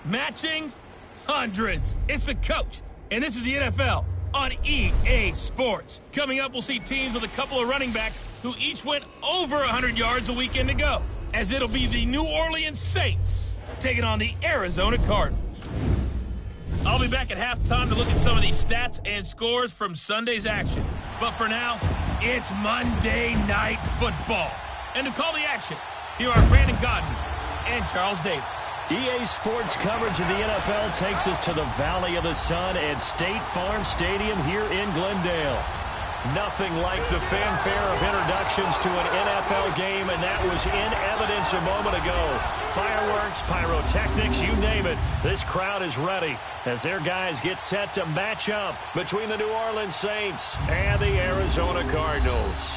Matching hundreds. It's the coach, and this is the NFL on EA Sports. Coming up, we'll see teams with a couple of running backs who each went over 100 yards a weekend ago, as it'll be the New Orleans Saints taking on the Arizona Cardinals. I'll be back at halftime to look at some of these stats and scores from Sunday's action. But for now, it's Monday Night Football. And to call the action, here are Brandon Godden and Charles Davis. EA Sports coverage of the NFL takes us to the Valley of the Sun at State Farm Stadium here in Glendale. Nothing like the fanfare of introductions to an NFL game, and that was in evidence a moment ago. Fireworks, pyrotechnics, you name it. This crowd is ready as their guys get set to match up between the New Orleans Saints and the Arizona Cardinals.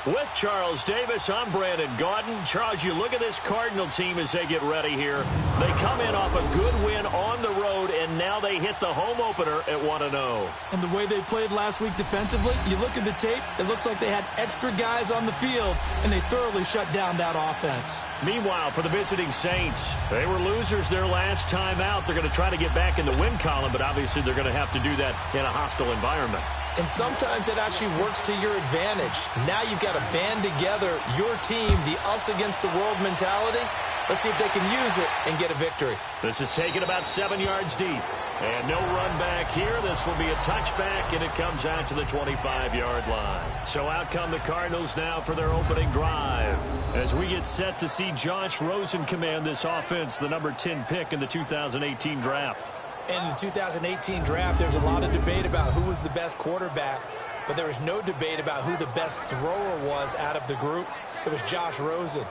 With Charles Davis, I'm Brandon Gaudin. Charles, you look at this Cardinal team as they get ready here. They come in off a good win on the road, and now they hit the home opener at 1-0. And the way they played last week defensively, you look at the tape, it looks like they had extra guys on the field, and they thoroughly shut down that offense. Meanwhile, for the visiting Saints, they were losers their last time out. They're going to try to get back in the win column, but obviously they're going to have to do that in a hostile environment. And sometimes it actually works to your advantage. Now you've got to band together your team, the us against the world mentality. Let's see if they can use it and get a victory. This is taken about 7 yards deep. And no run back here. This will be a touchback, and it comes out to the 25-yard line. So out come the Cardinals now for their opening drive. As we get set to see Josh Rosen command this offense, the number 10 pick in the 2018 draft. In the 2018 draft, there's a lot of debate about who was the best quarterback, but there was no debate about who the best thrower was out of the group. It was Josh Rosen,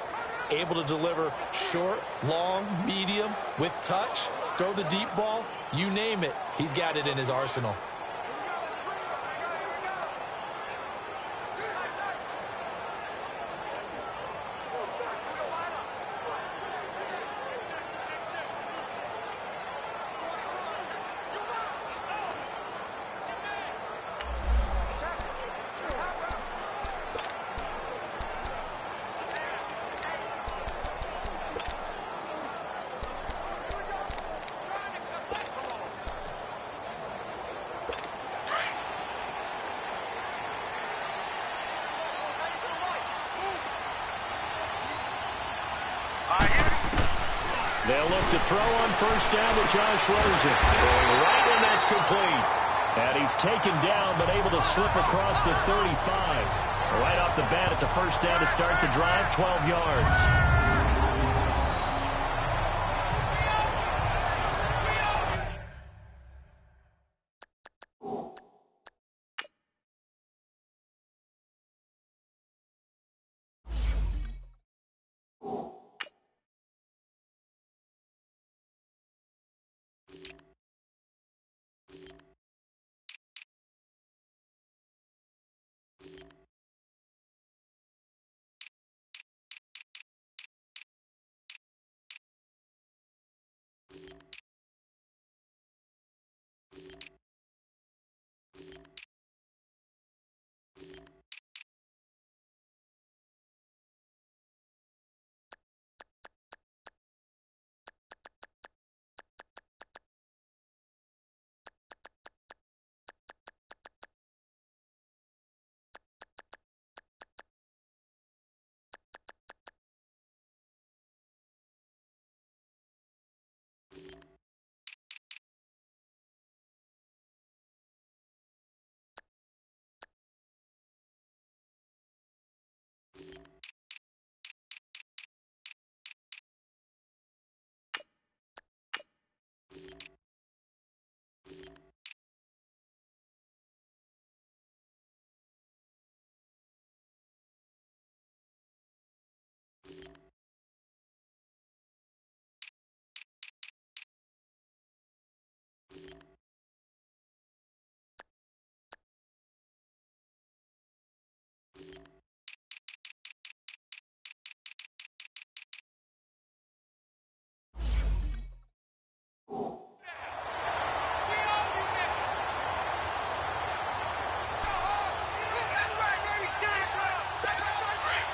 able to deliver short, long, medium, with touch, throw the deep ball, you name it, he's got it in his arsenal. They'll look to throw on first down to Josh Rosen. Throwing right, and that's complete. And he's taken down, but able to slip across the 35. Right off the bat, it's a first down to start the drive, 12 yards.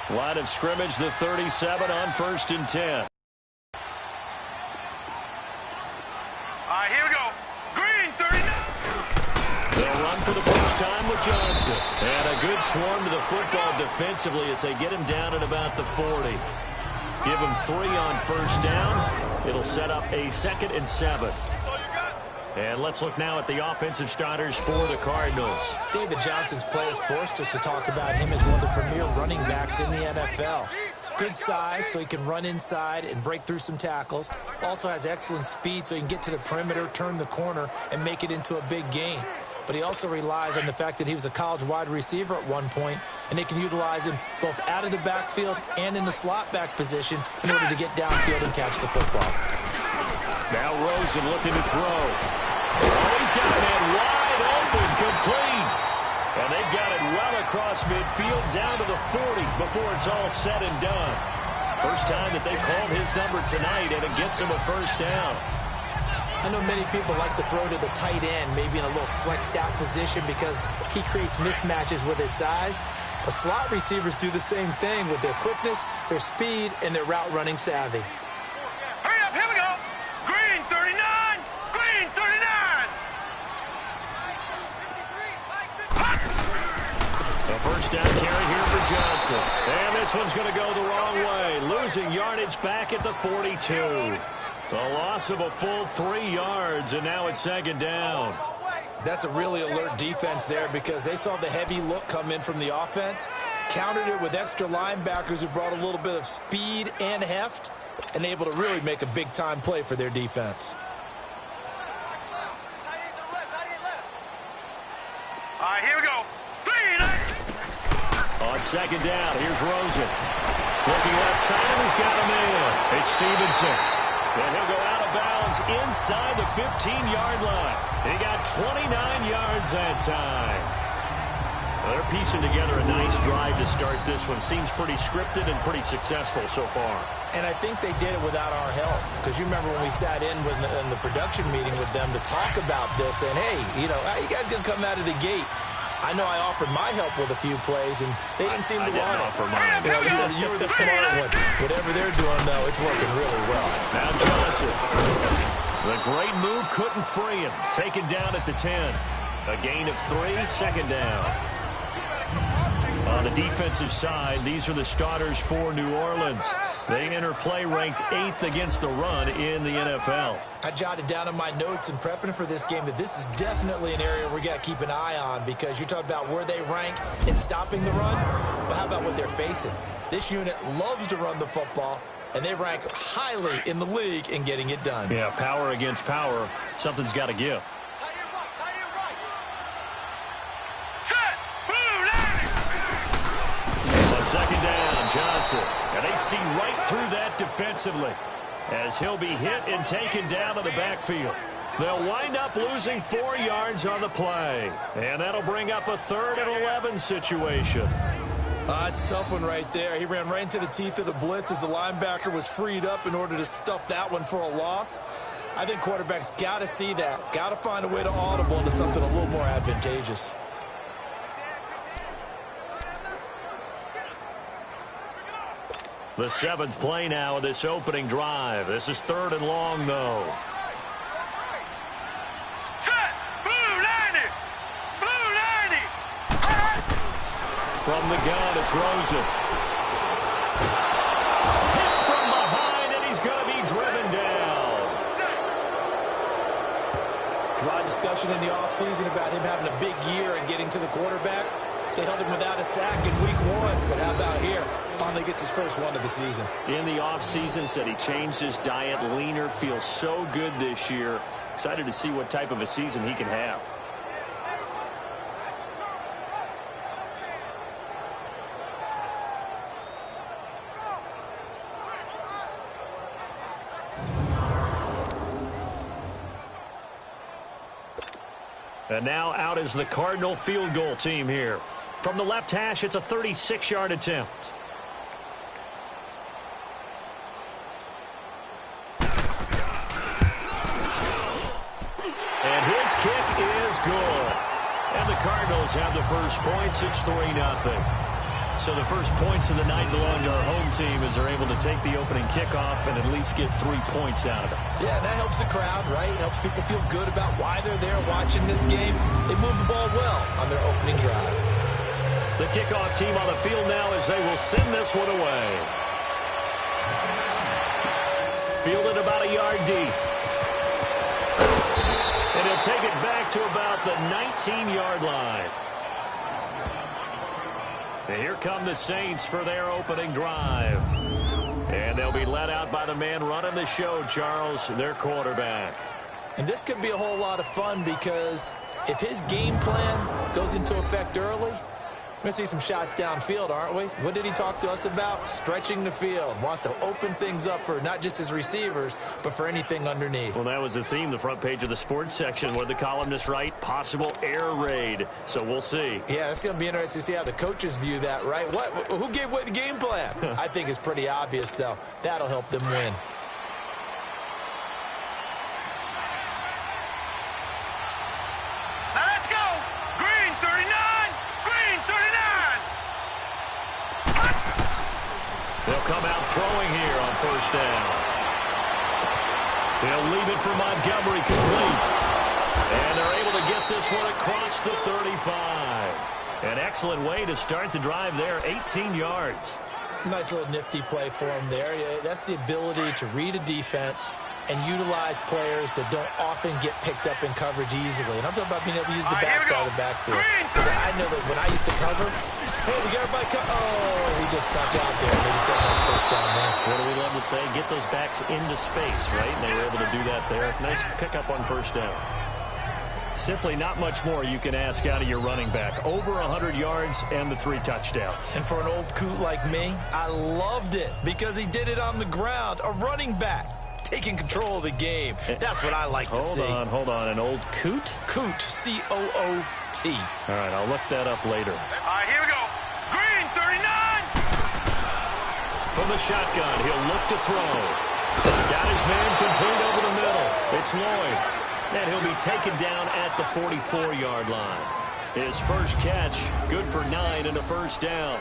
Line of scrimmage, the 37 on 1st and 10. time with Johnson. And a good swarm to the football defensively as they get him down at about the 40. Give him 3 on first down. It'll set up a 2nd and 7. And let's look now at the offensive starters for the Cardinals. David Johnson's play has forced us to talk about him as one of the premier running backs in the NFL. Good size, so he can run inside and break through some tackles. Also has excellent speed, so he can get to the perimeter, turn the corner, and make it into a big gain. But he also relies on the fact that he was a college wide receiver at one point, and they can utilize him both out of the backfield and in the slot back position in order to get downfield and catch the football. Now Rosen looking to throw. Oh, he's got a man wide open, complete. And they've got it well across midfield down to the 40 before it's all said and done. First time that they've called his number tonight, and it gets him a first down. I know many people like to throw to the tight end, maybe in a little flexed out position because he creates mismatches with his size. But slot receivers do the same thing with their quickness, their speed, and their route running savvy. Hurry up, here we go. Green 39, green 39. A first down carry here for Johnson. And this one's going to go the wrong way. Losing yardage back at the 42. The loss of a full 3 yards, and now it's 2nd down. That's a really alert defense there because they saw the heavy look come in from the offense, countered it with extra linebackers who brought a little bit of speed and heft, and able to really make a big-time play for their defense. All right, here we go. On 2nd down, here's Rosen. Looking left side, he's got a man. It's Stevenson. And he'll go out of bounds inside the 15-yard line. He got 29 yards that time. Well, they're piecing together a nice drive to start this one. Seems pretty scripted and pretty successful so far. And I think they did it without our help. Because you remember when we sat in the production meeting with them to talk about this, and hey, you know, how you guys going to come out of the gate? I know I offered my help with a few plays, and they didn't seem to want it. Offer mine. You were the smart one. Whatever they're doing, though, it's working really well. Now Johnson. The great move couldn't free him. Taken down at the 10. A gain of 3, 2nd down. On the defensive side, these are the starters for New Orleans. They enter play ranked 8th against the run in the NFL. I jotted down in my notes in prepping for this game that this is definitely an area we got to keep an eye on because you're talking about where they rank in stopping the run. But how about what they're facing? This unit loves to run the football, and they rank highly in the league in getting it done. Yeah, power against power. Something's got to give. On 2nd down, Johnson. And they see right through that defensively as he'll be hit and taken down to the backfield. They'll wind up losing 4 yards on the play. And that'll bring up a 3rd and 11 situation. It's a tough one right there. He ran right into the teeth of the blitz as the linebacker was freed up in order to stuff that one for a loss. I think quarterbacks got to see that. Got to find a way to audible into something a little more advantageous. The 7th play now of this opening drive. This is 3rd and long, though. Set! Blue 90! Blue 90! From the gun, it's Rosen. Hit from behind, and he's going to be driven down. There's a lot of discussion in the offseason about him having a big year and getting to the quarterback. They held him without a sack in week 1, but how about here? Finally gets his first one of the season. In the offseason, said he changed his diet, leaner, feels so good this year. Excited to see what type of a season he can have. And now out is the Cardinal field goal team here. From the left hash, it's a 36-yard attempt. And his kick is good. And the Cardinals have the first points. It's 3-0. So the first points of the night belong to our home team as they're able to take the opening kickoff and at least get 3 points out of it. Yeah, and that helps the crowd, right? Helps people feel good about why they're there watching this game. They move the ball well on their opening drive. The kickoff team on the field now as they will send this one away. Fielded about a yard deep. And he'll take it back to about the 19-yard line. And here come the Saints for their opening drive. And they'll be led out by the man running the show, Charles, their quarterback. And this could be a whole lot of fun because if his game plan goes into effect early, we're going to see some shots downfield, aren't we? What did he talk to us about? Stretching the field. Wants to open things up for not just his receivers, but for anything underneath. Well, that was the theme, the front page of the sports section. What did the columnists write? Possible air raid. So we'll see. Yeah, it's going to be interesting to see how the coaches view that, right? Who gave away the game plan? I think it's pretty obvious, though. That'll help them win. Now let's go. Green 39. Green 39. They'll come out throwing here on first down. They'll leave it for Montgomery complete. And they're able to get this one across the 35. An excellent way to start the drive there, 18 yards. Nice little nifty play for him there. Yeah, that's the ability to read a defense and utilize players that don't often get picked up in coverage easily. And I'm talking about being able to use the backside of the backfield. Because I know that when I used to cover, hey, we got everybody he just stuck out there. They just got a nice first down there. What do we love to say? Get those backs into space, right? And they were able to do that there. Nice pickup on first down. Simply not much more you can ask out of your running back. Over 100 yards and the 3 touchdowns. And for an old coot like me, I loved it because he did it on the ground. A running back taking control of the game. That's what I like to see. Hold on. An old coot? Coot, C-O-O-T. All right, I'll look that up later. All right, here we go. Green 39. From the shotgun, he'll look to throw. Got his man complete over the middle. It's Lloyd. And he'll be taken down at the 44-yard line. His first catch, good for 9 and a first down.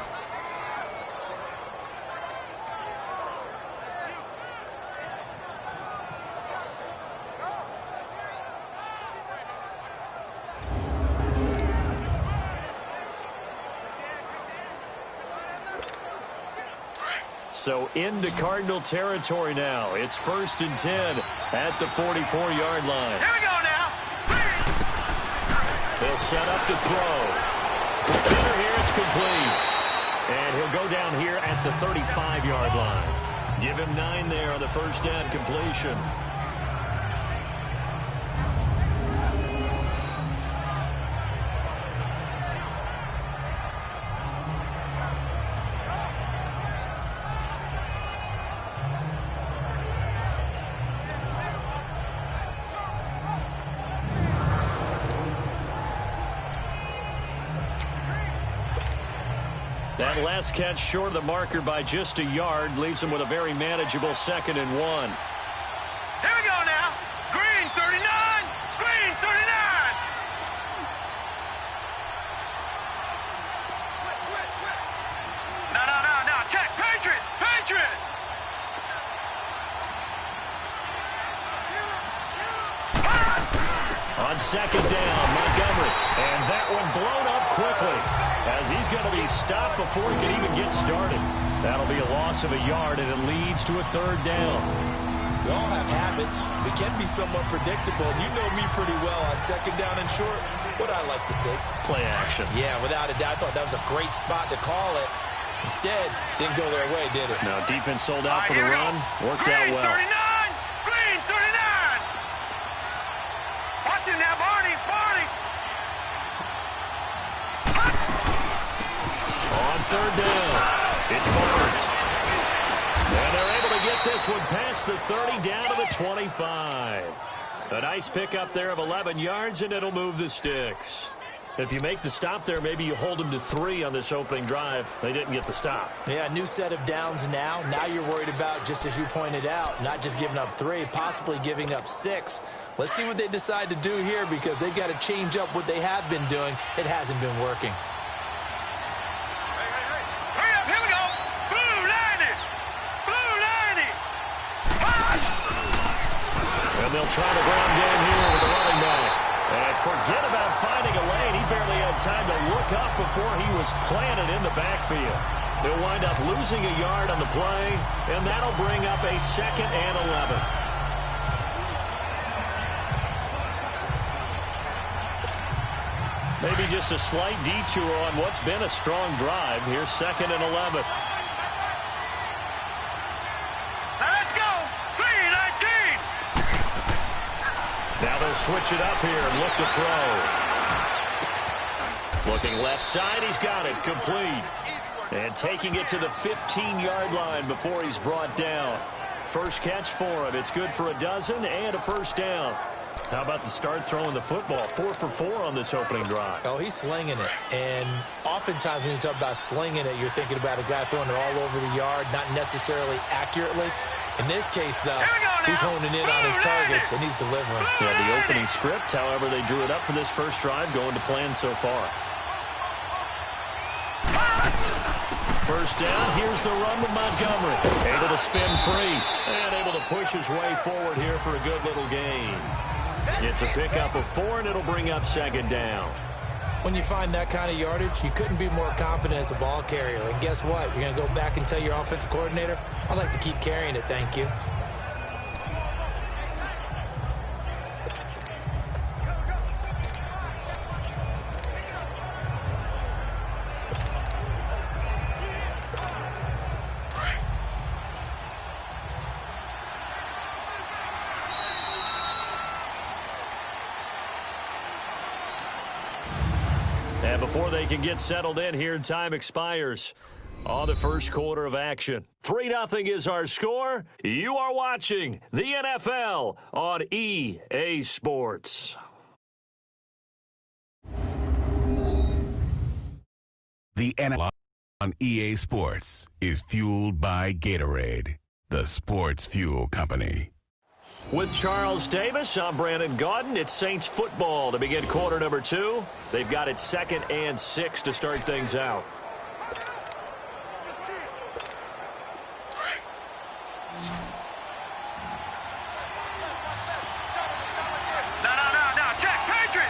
So into Cardinal territory now. It's 1st and 10 at the 44-yard line. Here we go now. He'll set up to throw. Under here, it's complete. And he'll go down here at the 35-yard line. Give him 9 there on the first down completion. That last catch short of the marker by just a yard leaves him with a very manageable 2nd and 1. Here we go now. Green 39. Green 39. No. Check. Patriot. Patriot. On 2nd down, Montgomery. And that one blown up quickly as he's going to be stopped before he can even get started. That'll be a loss of a yard, and it leads to a 3rd down. We all have habits. We can be somewhat predictable. You know me pretty well on 2nd down and short. What I like to see. Play action. Yeah, without a doubt. I thought that was a great spot to call it. Instead, didn't go their way, did it? No, defense sold out for the run. Worked out well. 39. Green 39. Watch him now, Barney. On 3rd down, it's Barnes. And they're able to get this one past the 30 down to the 25. A nice pickup there of 11 yards, and it'll move the sticks. If you make the stop there, maybe you hold them to 3 on this opening drive. They didn't get the stop. Yeah, new set of downs now. Now you're worried about, just as you pointed out, not just giving up 3, possibly giving up 6. Let's see what they decide to do here because they've got to change up what they have been doing. It hasn't been working. they'll try the ground game here with the running back. And forget about finding a lane. He barely had time to look up before he was planted in the backfield. They'll wind up losing a yard on the play, and that'll bring up a 2nd and 11. Maybe just a slight detour on what's been a strong drive. Here's 2nd and 11. Now let's go. 3-19. Now they'll switch it up here and look to throw. Looking left side, he's got it. Complete. And taking it to the 15-yard line before he's brought down. First catch for him. It's good for a dozen and a first down. How about the start throwing the football? 4 for 4 on this opening drive. Oh, he's slinging it. And oftentimes when you talk about slinging it, you're thinking about a guy throwing it all over the yard, not necessarily accurately. In this case, though, he's honing in on his targets, and he's delivering. Yeah, the opening script, however, they drew it up for this first drive, going to plan so far. First down, here's the run with Montgomery. Able to spin free and able to push his way forward here for a good little gain. It's a pickup of 4, and it'll bring up 2nd down. When you find that kind of yardage, you couldn't be more confident as a ball carrier. And guess what? You're going to go back and tell your offensive coordinator, I'd like to keep carrying it, thank you. And before they can get settled in here, time expires on the first quarter of action. 3-0 is our score. You are watching the NFL on EA Sports. The NFL on EA Sports is fueled by Gatorade, the sports fuel company. With Charles Davis, I'm Brandon Gaudin. It's Saints football to begin quarter number 2. They've got it 2nd and 6 to start things out. No, check. Patriot.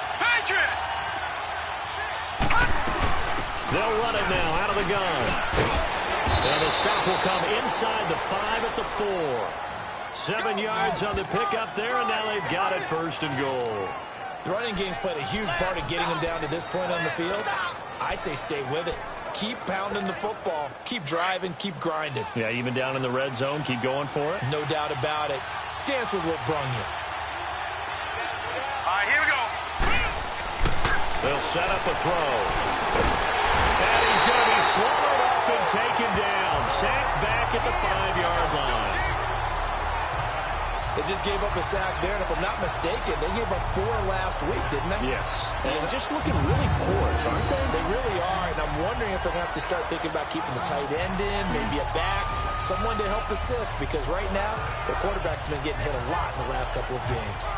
They'll run it now out of the gun. And the stop will come inside the 5 at the 4. 7 yards on the pickup there, and now they've got it 1st and goal. The running game's played a huge part in getting them down to this point on the field. I say stay with it. Keep pounding the football. Keep driving. Keep grinding. Yeah, even down in the red zone, keep going for it. No doubt about it. Dance with what brung you. All right, here we go. They'll set up a throw. And he's going to be swallowed up and taken down. Sacked back at the 5-yard line. They just gave up a sack there, and if I'm not mistaken, they gave up 4 last week, didn't they? Yes. And just looking really porous, aren't they? They really are, and I'm wondering if they're going to have to start thinking about keeping the tight end in, maybe a back, someone to help assist, because right now, the quarterback's been getting hit a lot in the last couple of games.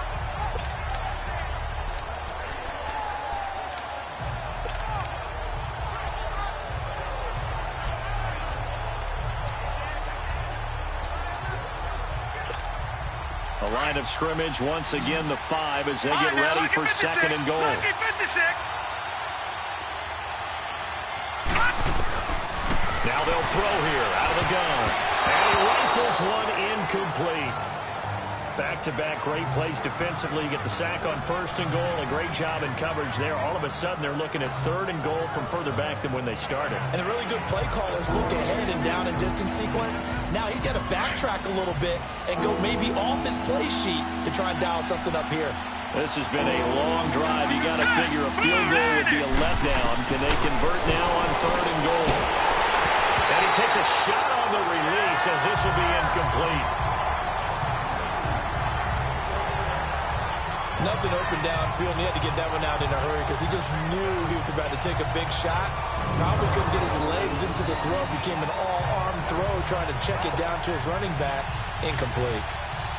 A line of scrimmage, once again, the 5 as they get ready for 2nd and goal. Now they'll throw here out of the gun. And he rifles one incomplete. Back-to-back great plays defensively. You get the sack on 1st and goal. A great job in coverage there. All of a sudden, they're looking at 3rd and goal from further back than when they started. And the really good play callers look ahead and down and distance sequence. Now he's got to backtrack a little bit and go maybe off his play sheet to try and dial something up here. This has been a long drive. You got to figure a field goal would be a letdown. Can they convert now on 3rd and goal? And he takes a shot on the release as this will be incomplete. Nothing open downfield, and he had to get that one out in a hurry because he just knew he was about to take a big shot. Probably couldn't get his legs into the throw. Became an all-arm throw, trying to check it down to his running back. Incomplete.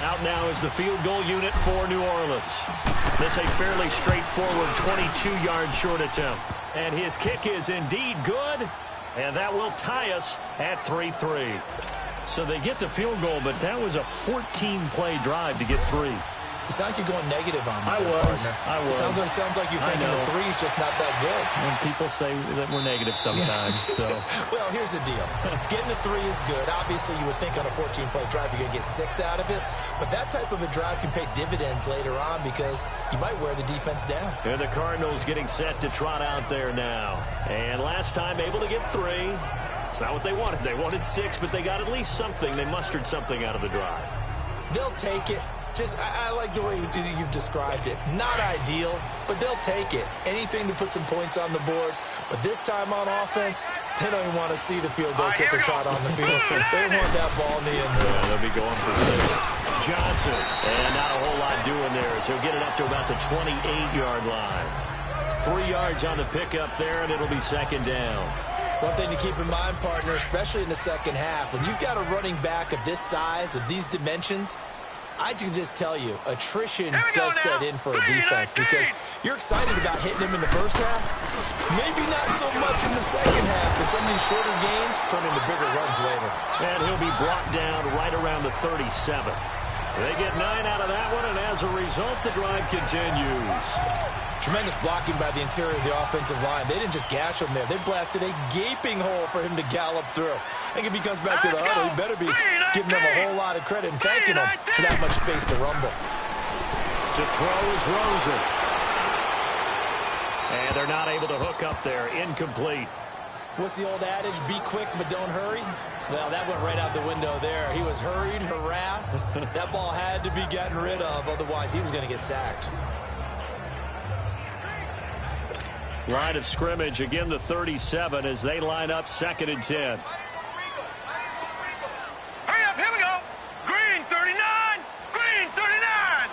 Out now is the field goal unit for New Orleans. This a fairly straightforward 22-yard short attempt. And his kick is indeed good, and that will tie us at 3-3. So they get the field goal, but that was a 14-play drive to get 3. You sound like you're going negative on me. I was. Sounds like you're thinking the three's just not that good. And people say that we're negative sometimes. So. Well, here's the deal. Getting the three is good. Obviously, you would think on a 14-play drive you're going to get 6 out of it. But that type of a drive can pay dividends later on because you might wear the defense down. And the Cardinals getting set to trot out there now. And last time able to get 3. It's not what they wanted. They wanted 6, but they got at least something. They mustered something out of the drive. They'll take it. I like the way you've described it. Not ideal, but they'll take it. Anything to put some points on the board. But this time on offense, they don't even want to see the field goal kicker trot on the field. They want that ball in the end zone. Yeah, they'll be going for 6. Johnson, and not a whole lot doing there as he'll get it up to about the 28-yard line. 3 yards on the pickup there, and it'll be second down. One thing to keep in mind, partner, especially in the second half, when you've got a running back of this size, of these dimensions, I can just tell you, attrition does set in for a defense because you're excited about hitting him in the first half. Maybe not so much in the second half, but some of these shorter gains turn into bigger runs later. And he'll be brought down right around the 37. They get 9 out of that one, and as a result, the drive continues. Tremendous blocking by the interior of the offensive line. They didn't just gash him there. They blasted a gaping hole for him to gallop through. I think if he comes back to the huddle, he better be giving them a whole lot of credit and thanking them for that much space to rumble. To throw is Rosen. And they're not able to hook up there. Incomplete. What's the old adage? Be quick, but don't hurry. Well, that went right out the window there. He was hurried, harassed. That ball had to be gotten rid of. Otherwise, he was going to get sacked. Line of scrimmage, again the 37 as they line up 2nd and 10. Hurry up, here we go. Green 39, green 39.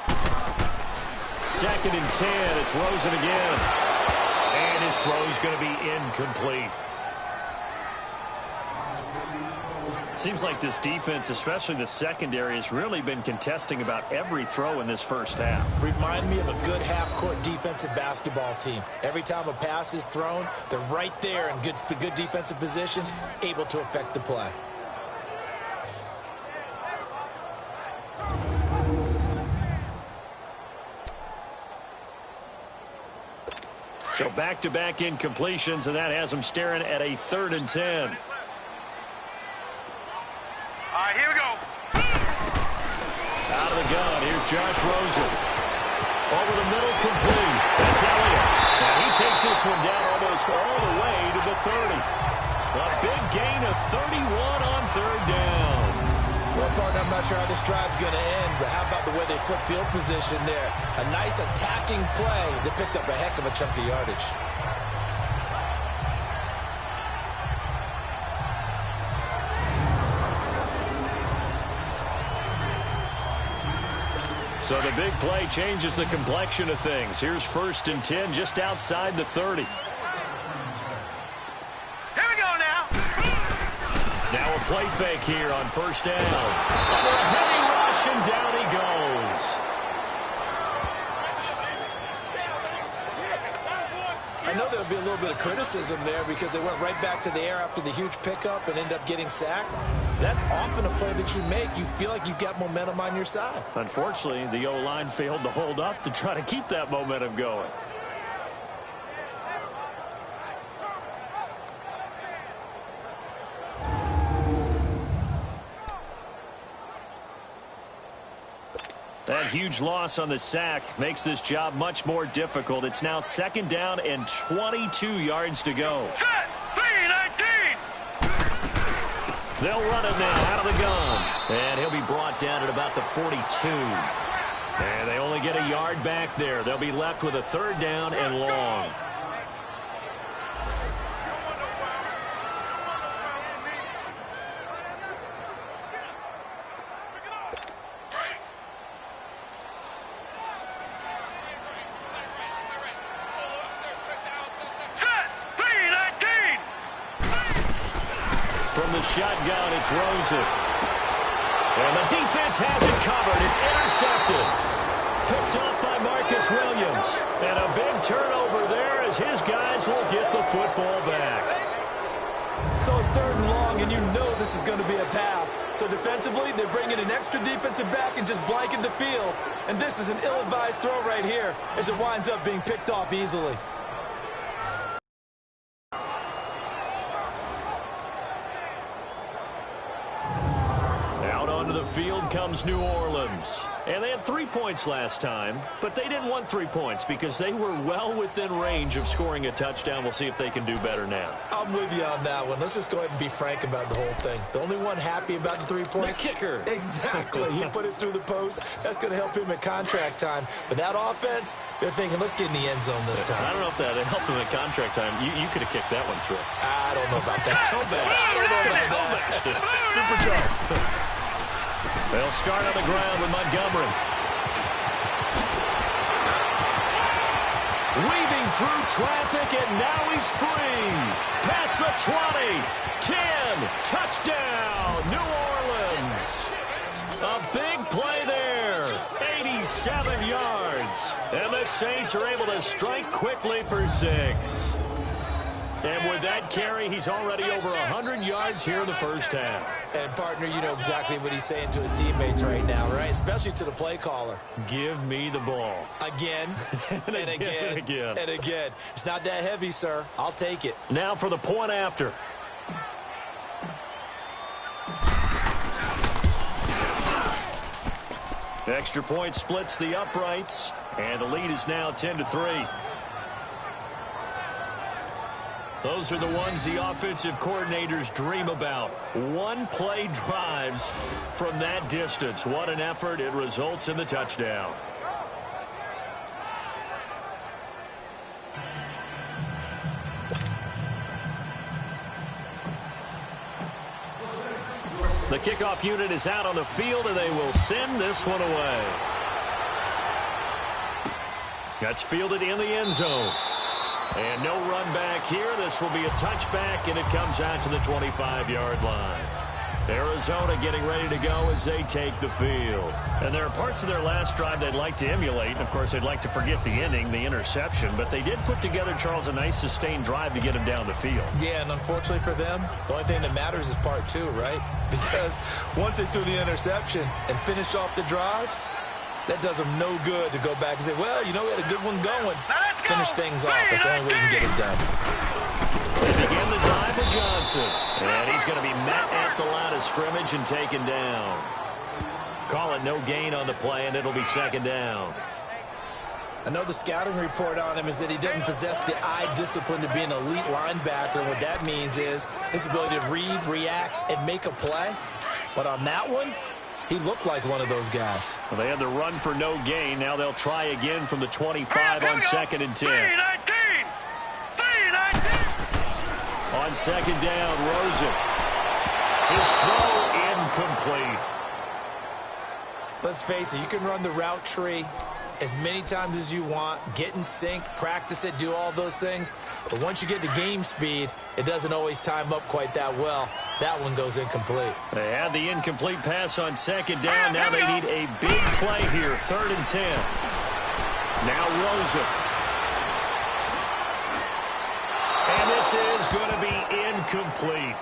2nd and 10, it's Rosen again. And his throw's going to be incomplete. Seems like this defense, especially the secondary, has really been contesting about every throw in this first half. Remind me of a good half-court defensive basketball team. Every time a pass is thrown, they're right there in good defensive position, able to affect the play. So back-to-back incompletions, and that has them staring at a 3rd and 10. All right, here we go. Out of the gun, here's Josh Rosen. Over the middle, complete. That's Elliott. And he takes this one down almost all the way to the 30. A big gain of 31 on 3rd down. Well, partner, I'm not sure how this drive's going to end, but how about the way they flip field position there? A nice attacking play that picked up a heck of a chunk of yardage. So the big play changes the complexion of things. Here's 1st and 10 just outside the 30. Here we go now. Now a play fake here on 1st down. Under a heavy rush, and down he goes. I know there'll be a little bit of criticism there because they went right back to the air after the huge pickup and ended up getting sacked. That's often a play that you make. You feel like you've got momentum on your side. Unfortunately, the O-line failed to hold up to try to keep that momentum going. That huge loss on the sack makes this job much more difficult. It's now 2nd down and 22 yards to go. Set, 3-19. They'll run him now out of the gun. And he'll be brought down at about the 42. And they only get a yard back there. They'll be left with a 3rd down and long. From the shotgun, it's Rosen. And the defense has it covered. It's intercepted. Picked up by Marcus Williams. And a big turnover there as his guys will get the football back. So it's 3rd and long, and you know this is going to be a pass. So defensively, they're bringing an extra defensive back and just blanket the field. And this is an ill-advised throw right here as it winds up being picked off easily. Out onto the field comes New Orleans. And they had 3 points last time, but they didn't want 3 points because they were well within range of scoring a touchdown. We'll see if they can do better now. I'm with you on that one. Let's just go ahead and be frank about the whole thing. The only one happy about the 3-point? The kicker. Exactly. He put it through the post. That's going to help him at contract time. But that offense, they're thinking, let's get in the end zone this time. I don't know if that helped him at contract time. You could have kicked that one through. I don't know about that. Toe bash. I don't know about that. Super tough. They'll start on the ground with Montgomery. Weaving through traffic, and now he's free. Past the 20, 10, touchdown, New Orleans. A big play there, 87 yards. And the Saints are able to strike quickly for 6. And with that carry, he's already over 100 yards here in the first half. And, partner, you know exactly what he's saying to his teammates right now, right? Especially to the play caller. Give me the ball. Again, and again, and again. and again. It's not that heavy, sir. I'll take it. Now for the point after. Extra point splits the uprights, and the lead is now 10-3. Those are the ones the offensive coordinators dream about. One-play drives from that distance. What an effort. It results in the touchdown. The kickoff unit is out on the field, and they will send this one away. That's fielded in the end zone. And no run back here. This will be a touchback, and it comes out to the 25-yard line. Arizona getting ready to go as they take the field. And there are parts of their last drive they'd like to emulate. And, of course, they'd like to forget the ending, the interception. But they did put together, Charles, a nice sustained drive to get him down the field. Yeah, and unfortunately for them, the only thing that matters is part 2, right? Because once they threw the interception and finished off the drive, that does them no good to go back and say, well, you know, we had a good one going. Finish things off. That's the only way you can get it done. They begin the drive with Johnson. And he's going to be met at the line of scrimmage and taken down. Call it no gain on the play, and it'll be 2nd down. I know the scouting report on him is that he doesn't possess the eye discipline to be an elite linebacker. And what that means is his ability to read, react, and make a play. But on that one, he looked like one of those guys. Well, they had the run for no gain. Now they'll try again from the 25 on 2nd and 10. 3-19. On 2nd down, Rosen. His throw incomplete. Let's face it, you can run the route tree as many times as you want, get in sync, practice it, do all those things. But once you get to game speed, it doesn't always time up quite that well. That one goes incomplete. They had the incomplete pass on 2nd down. Now they need a big play here, 3rd and 10. Now Rosen. And this is going to be incomplete.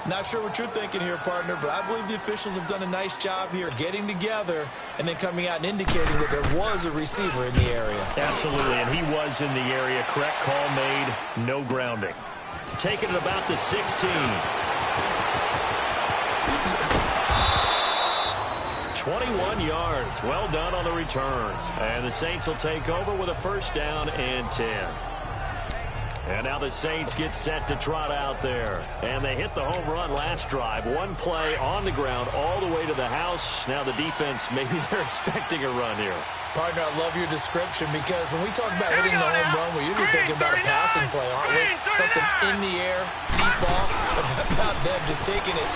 Not sure what you're thinking here, partner, but I believe the officials have done a nice job here getting together and then coming out and indicating that there was a receiver in the area. Absolutely, and he was in the area. Correct call made, no grounding. Taking it about the 16. 21 yards. Well done on the return. And the Saints will take over with a 1st down and 10. And now the Saints get set to trot out there. And they hit the home run last drive. One play on the ground all the way to the house. Now the defense, maybe they're expecting a run here. Partner, I love your description because when we talk about hitting the home run, we're usually thinking about a passing play, aren't we? Something in the air, deep ball. But about them just taking it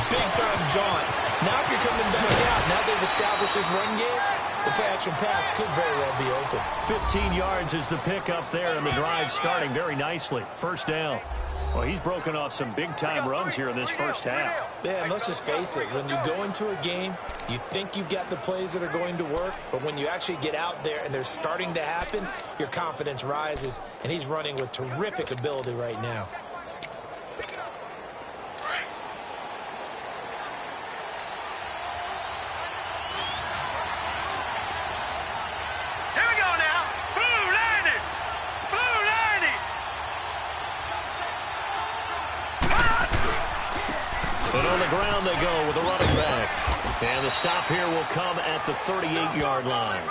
big-time jaunt. Now if you're coming back out, now they've established this run game, the play-action pass could very well be open. 15 yards is the pickup there, and the drive starting very nicely. 1st down. Well, he's broken off some big-time runs here in this first half. Yeah, and let's just face it. When you go into a game, you think you've got the plays that are going to work, but when you actually get out there and they're starting to happen, your confidence rises, and he's running with terrific ability right now. go with the running back. And the stop here will come at the 38-yard line.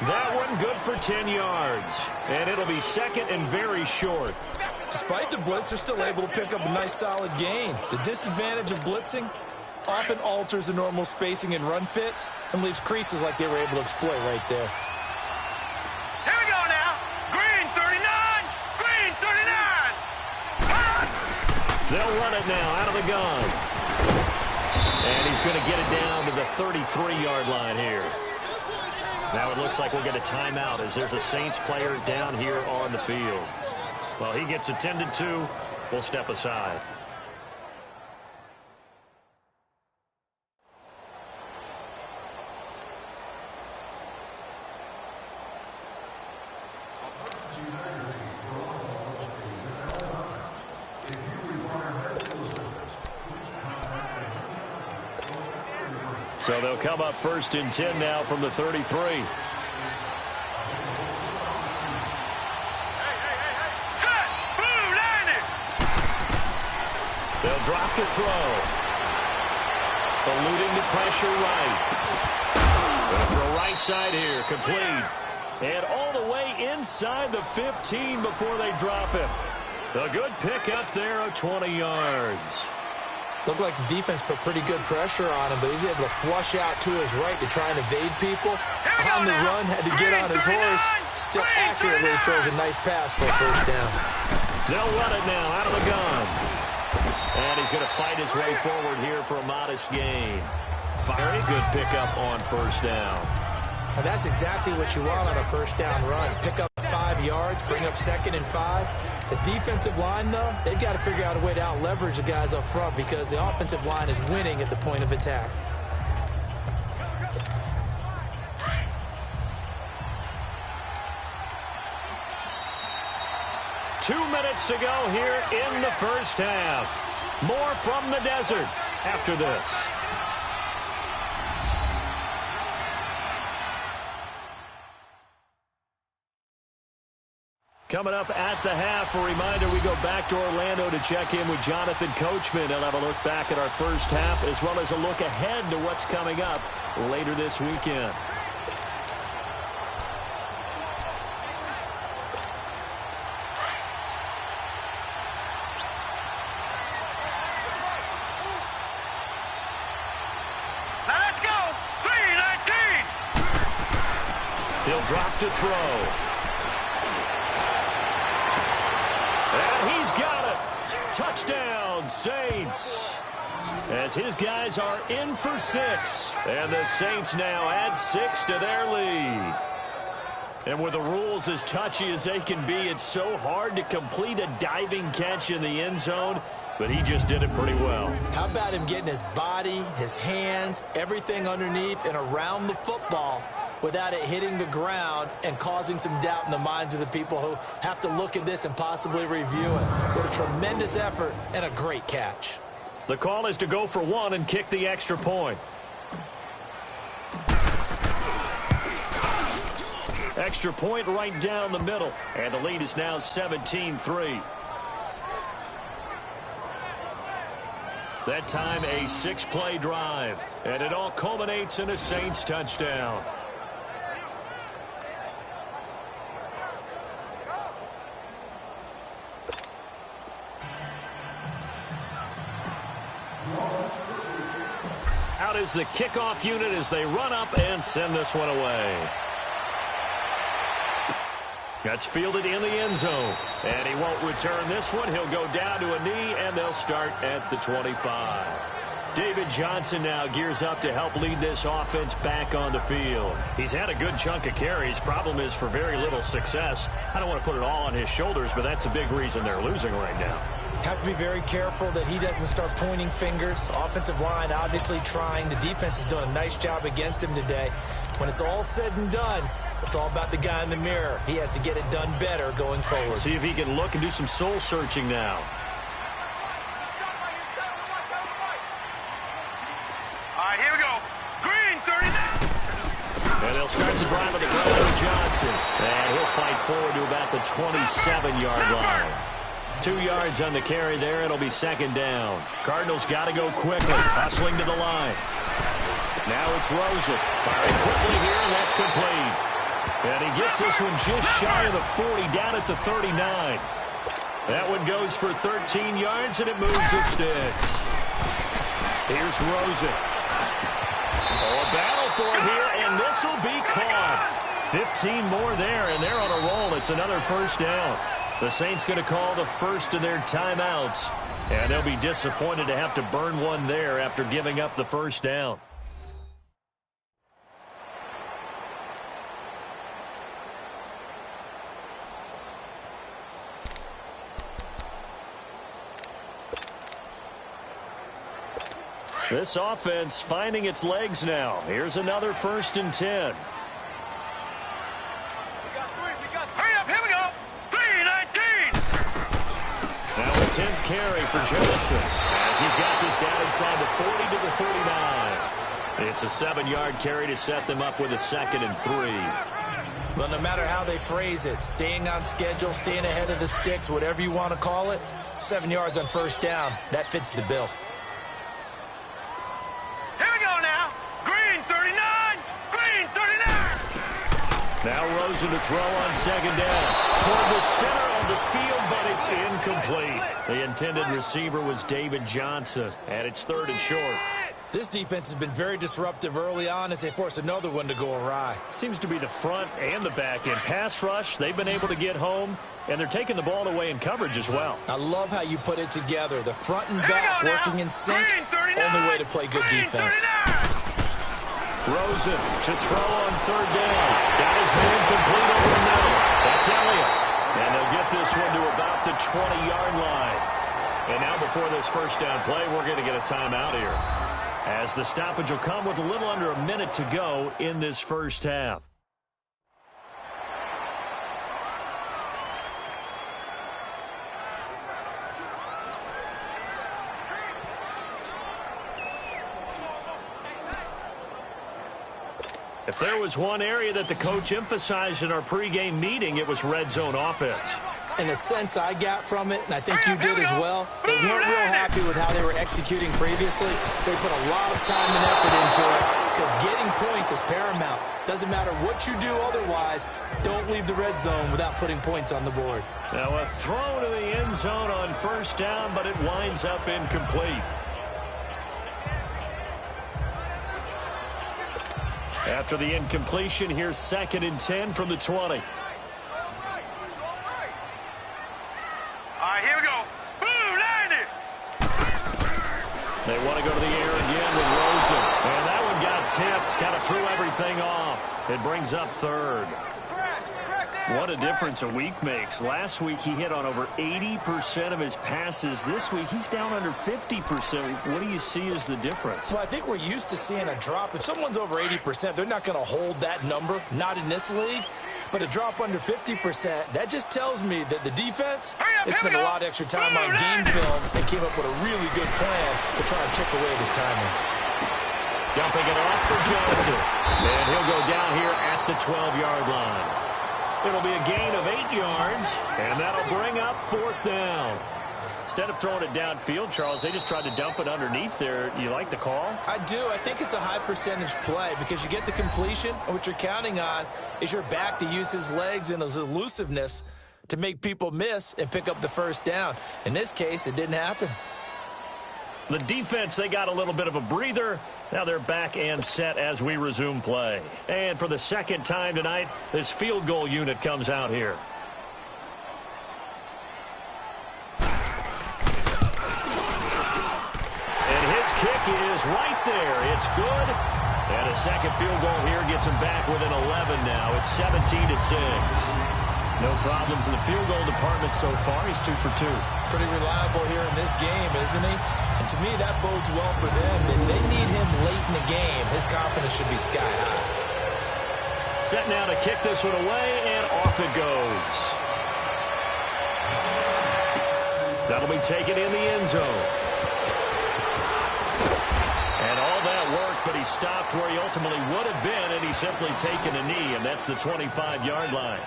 That one good for 10 yards. And it'll be second and very short. Despite the blitz, they're still able to pick up a nice solid gain. The disadvantage of blitzing often alters the normal spacing and run fits and leaves creases like they were able to exploit right there. Here we go now. Green 39. Green 39. They'll run it now out of the gun. And he's going to get it down to the 33-yard line here. Now it looks like we'll get a timeout as there's a Saints player down here on the field. Well, he gets attended to. We'll step aside. So they'll come up first and 10 now from the 33. They'll drop to throw. Eluding the pressure right. Going to throw right side here. Complete. And all the way inside the 15 before they drop it. A good pick up there of 20 yards. Looked like the defense put pretty good pressure on him, but he's able to flush out to his right to try and evade people. On the run, had to get on his horse. Still accurately throws a nice pass for a first down. They'll run it now out of the gun. And he's going to fight his way forward here for a modest gain. Very good pickup on first down. And that's exactly what you want on a first down run. Pick up 5 yards, bring up 2nd and 5. The defensive line, though, they've got to figure out a way to out-leverage the guys up front because the offensive line is winning at the point of attack. Two minutes to go here in the first half. More from the desert after this. Coming up at the half, a reminder, we go back to Orlando to check in with Jonathan Coachman and have a look back at our first half as well as a look ahead to what's coming up later this weekend. Now let's go. 3-19. He'll drop to throw. And he's got it. Touchdown, Saints. As his guys are in for 6. And the Saints now add 6 to their lead. And with the rules as touchy as they can be, it's so hard to complete a diving catch in the end zone. But he just did it pretty well. How about him getting his body, his hands, everything underneath and around the football without it hitting the ground and causing some doubt in the minds of the people who have to look at this and possibly review it. What a tremendous effort and a great catch. The call is to go for 1 and kick the extra point. Extra point right down the middle. And the lead is now 17-3. That time a 6-play drive. And it all culminates in a Saints touchdown. Out is the kickoff unit as they run up and send this one away. That's fielded in the end zone. And he won't return this one. He'll go down to a knee, and they'll start at the 25. David Johnson now gears up to help lead this offense back on the field. He's had a good chunk of carries. Problem is for very little success. I don't want to put it all on his shoulders, but that's a big reason they're losing right now. Have to be very careful that he doesn't start pointing fingers. Offensive line obviously trying. The defense is doing a nice job against him today. When it's all said and done, it's all about the guy in the mirror. He has to get it done better going forward. See if he can look and do some soul searching now. All right, here we go. Green 39. And they'll start the drive with the ground with Johnson. And he'll fight forward to about the 27-yard line. lost 2 yards on the carry there. It'll be second down. Cardinals got to go quickly, hustling to the line. Now it's Rosen. Firing quickly here, and that's complete. And he gets this one just shy of the 40, down at the 39. That one goes for 13 yards, and it moves the sticks. Here's Rosen. Oh, a battle for it here, and this will be caught. 15 more there, and they're on a roll. It's another first down. The Saints going to call the first of their timeouts, and they'll be disappointed to have to burn one there after giving up the first down. This offense finding its legs now. Here's another 1st and 10. Hurry up, here we go. 3-19. Now a 10th carry for Johnson as he's got this down inside the 40 to the 39. It's a 7-yard carry to set them up with a 2nd and 3. Well, no matter how they phrase it, staying on schedule, staying ahead of the sticks, whatever you want to call it, 7 yards on first down, that fits the bill. Now Rosen to throw on second down. Toward the center of the field, but it's incomplete. The intended receiver was David Johnson, and it's 3rd and short. This defense has been very disruptive early on as they force another one to go awry. Seems to be the front and the back end. Pass rush, they've been able to get home, and they're taking the ball away in coverage as well. I love how you put it together. The front and back working in sync, only way to play good defense. Rosen to throw on 3rd down. Got his man complete over the middle. That's Elliott. And they'll get this one to about the 20-yard line. And now before this first down play, we're going to get a timeout here, as the stoppage will come with a little under a minute to go in this first half. If there was one area that the coach emphasized in our pregame meeting, it was red zone offense. In a sense I got from it, and I think you did as well, they weren't real happy with how they were executing previously, so they put a lot of time and effort into it, because getting points is paramount. Doesn't matter what you do otherwise, don't leave the red zone without putting points on the board. Now a throw to the end zone on first down, but it winds up incomplete. After the incompletion, here's 2nd and 10 from the 20. All right, here we go. Boom, 90. They want to go to the air again with Rosen. And that one got tipped, kind of threw everything off. It brings up 3rd. What a difference a week makes. Last week he hit on over 80% of his passes. This week he's down under 50%. What do you see as the difference? Well, I think we're used to seeing a drop. If someone's over 80%, they're not going to hold that number, not in this league. But a drop under 50%, that just tells me that the defense has spent a lot of extra time on game films and came up with a really good plan to try and chip away at his timing. Dumping it off for Johnson. And he'll go down here at the 12-yard line. It'll be a gain of 8 yards, and that'll bring up 4th down. Instead of throwing it downfield, Charles, they just tried to dump it underneath there. You like the call? I do. I think it's a high-percentage play because you get the completion, and what you're counting on is your back to use his legs and his elusiveness to make people miss and pick up the first down. In this case, it didn't happen. The defense, they got a little bit of a breather. Now they're back and set as we resume play. And for the 2nd time tonight, this field goal unit comes out here. And his kick is right there. It's good. And a second field goal here gets him back within 11 now. It's 17-6. No problems in the field goal department so far. He's 2 for 2. Pretty reliable here in this game, isn't he? And to me, that bodes well for them. If they need him late in the game, his confidence should be sky high. Set now to kick this one away, and off it goes. That'll be taken in the end zone. And all that worked, but he stopped where he ultimately would have been, and he's simply taken a knee, and that's the 25-yard line.